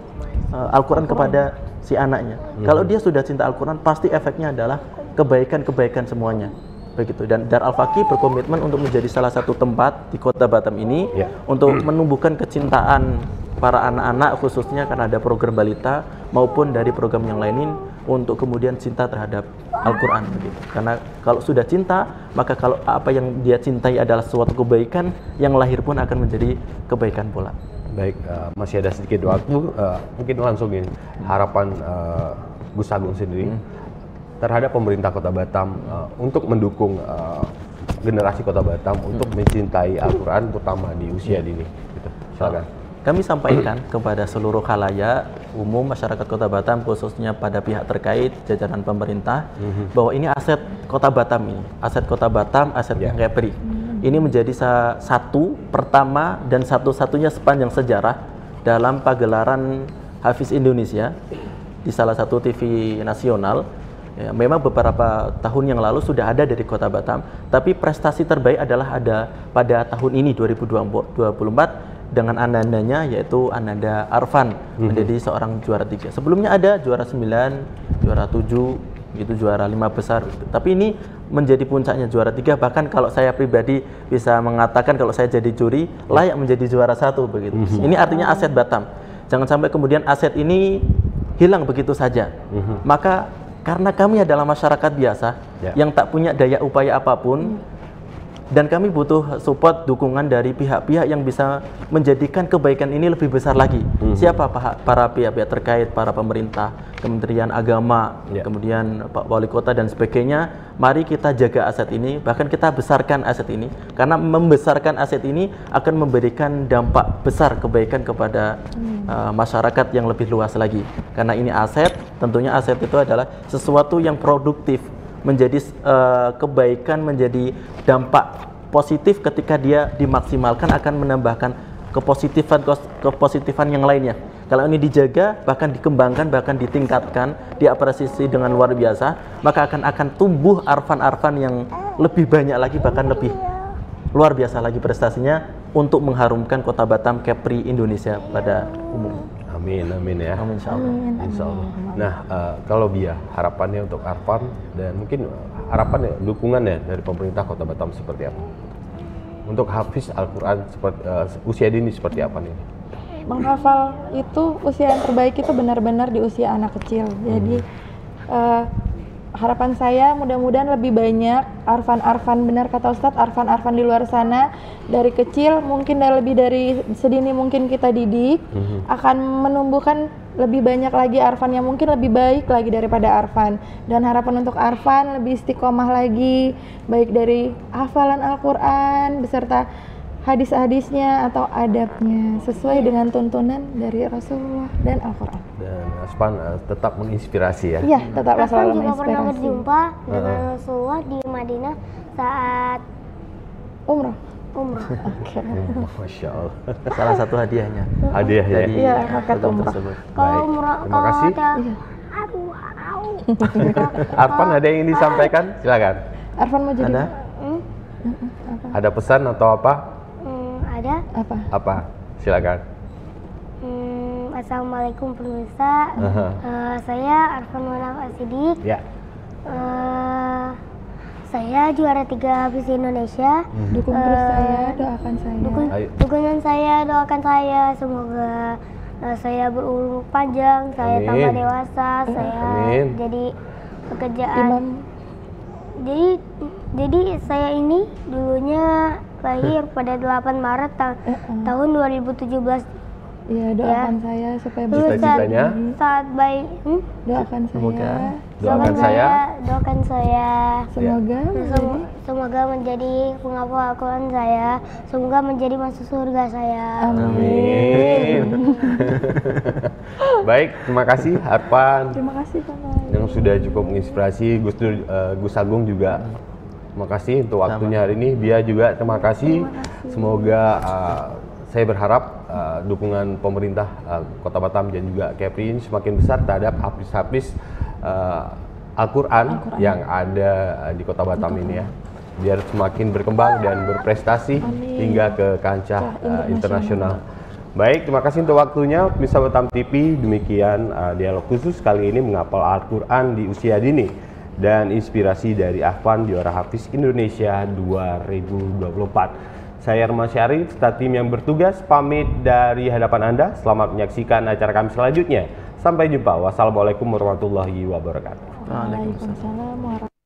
Al-Quran kepada si anaknya. Kalau dia sudah cinta Al-Quran, pasti efeknya adalah kebaikan-kebaikan semuanya. Begitu. Dan Da'ar Al-Faqih berkomitmen untuk menjadi salah satu tempat di Kota Batam ini untuk menumbuhkan kecintaan para anak-anak, khususnya karena ada program balita maupun dari program yang lain, untuk kemudian cinta terhadap Al-Quran begitu. Karena kalau sudah cinta, maka kalau apa yang dia cintai adalah suatu kebaikan, yang lahir pun akan menjadi kebaikan pula. Baik, masih ada sedikit waktu, mungkin langsung ini harapan Gus Agung sendiri terhadap pemerintah Kota Batam untuk mendukung generasi Kota Batam untuk mencintai Al-Quran, terutama di usia dini. Gitu. Silakan. Kami sampaikan kepada seluruh khalayak umum masyarakat Kota Batam, khususnya pada pihak terkait jajaran pemerintah, bahwa ini aset Kota Batam ini, aset Kota Batam, asetnya Kepri. Ini menjadi satu pertama dan satu-satunya sepanjang sejarah dalam pagelaran Hafiz Indonesia di salah satu TV nasional. Ya, memang beberapa tahun yang lalu sudah ada dari Kota Batam, tapi prestasi terbaik adalah ada pada tahun ini 2024 dengan anandanya, yaitu Ananda Arfan menjadi seorang juara 3. Sebelumnya ada juara 9, juara 7, itu juara 5 besar. Tapi ini menjadi puncaknya juara 3. Bahkan kalau saya pribadi bisa mengatakan kalau saya jadi juri layak menjadi juara 1 begitu. Ini artinya aset Batam. Jangan sampai kemudian aset ini hilang begitu saja. Maka karena kami adalah masyarakat biasa yang tak punya daya upaya apapun, dan kami butuh support, dukungan dari pihak-pihak yang bisa menjadikan kebaikan ini lebih besar lagi. Siapa para pihak-pihak terkait, para pemerintah, Kementerian Agama, kemudian Pak Wali Kota dan sebagainya. Mari kita jaga aset ini, bahkan kita besarkan aset ini, karena membesarkan aset ini akan memberikan dampak besar kebaikan kepada masyarakat yang lebih luas lagi. Karena ini aset, tentunya aset itu adalah sesuatu yang produktif, menjadi kebaikan, menjadi dampak positif ketika dia dimaksimalkan, akan menambahkan kepositifan yang lainnya. Kalau ini dijaga, bahkan dikembangkan, bahkan ditingkatkan, diapresiasi dengan luar biasa, maka akan tumbuh arfan-arfan yang lebih banyak lagi, bahkan lebih luar biasa lagi prestasinya untuk mengharumkan Kota Batam, Kepri Indonesia pada umum. Amin, amin ya. Amin, insyaallah. Insyaallah. Nah, kalau Bia, harapannya untuk Arfan dan mungkin harapan dukungannya dari pemerintah Kota Batam seperti apa? Untuk Hafiz Al-Quran usia dini seperti apa nih? Menghafal itu usia yang terbaik itu benar-benar di usia anak kecil. Jadi harapan saya mudah-mudahan lebih banyak arfan-arfan, benar kata Ustadz, arfan-arfan di luar sana dari kecil, mungkin lebih dari sedini mungkin kita didik, akan menumbuhkan lebih banyak lagi arfan yang mungkin lebih baik lagi daripada arfan. Dan harapan untuk arfan lebih istiqomah lagi, baik dari hafalan Al-Quran beserta hadis-hadisnya atau adabnya sesuai dengan tuntunan dari Rasulullah dan Al-Quran. Dan Aspan tetap menginspirasi ya? Iya, tetap selalu juga menginspirasi. pernah berjumpa dengan Rasulullah di Madinah saat umrah. Oke. Masya Allah. Salah satu hadiahnya. Hadiah ya? Iya, hakat umrah. Kalau umrah, terima kasih. Arfan ada yang ingin disampaikan? Silakan. Arfan mau jadi? Ada? Ada pesan atau apa? Ada. Apa? Silakan. Assalamualaikum pemirsa. Saya Arfan Manaf Asidik. Ya. Saya juara 3 Hafiz Indonesia. Dukung terus saya, doakan saya. Dukungan saya, doakan saya. Semoga saya berumur panjang, saya tambah dewasa, saya jadi pekerjaan. Jadi saya ini dulunya lahir pada 8 Maret tahun 2017. Iya, doakan saya supaya cita-citanya saat bayi. Doakan saya. Doakan saya. Semoga menjadi penghafal Al-Quran saya. Semoga menjadi masuk surga saya. Amin. Baik, terima kasih Arfan. Terima kasih Pak. Yang sudah cukup menginspirasi. Gus Agung juga terima kasih untuk waktunya hari ini. Bia juga terima kasih. Semoga saya berharap dukungan pemerintah Kota Batam dan juga Kepri ini semakin besar terhadap hafiz-hafiz Al-Quran yang ada di Kota Batam ini ya, biar semakin berkembang dan berprestasi hingga ke kancah internasional. Baik, terima kasih untuk waktunya pemirsa Batam TV. Demikian dialog khusus kali ini menghafal Al-Quran di usia dini dan inspirasi dari Arfan juara Hafiz Indonesia 2024. Saya Arman Syarif, serta tim yang bertugas pamit dari hadapan Anda. Selamat menyaksikan acara kami selanjutnya. Sampai jumpa. Wassalamualaikum warahmatullahi wabarakatuh. Waalaikumsalam warahmatullahi wabarakatuh.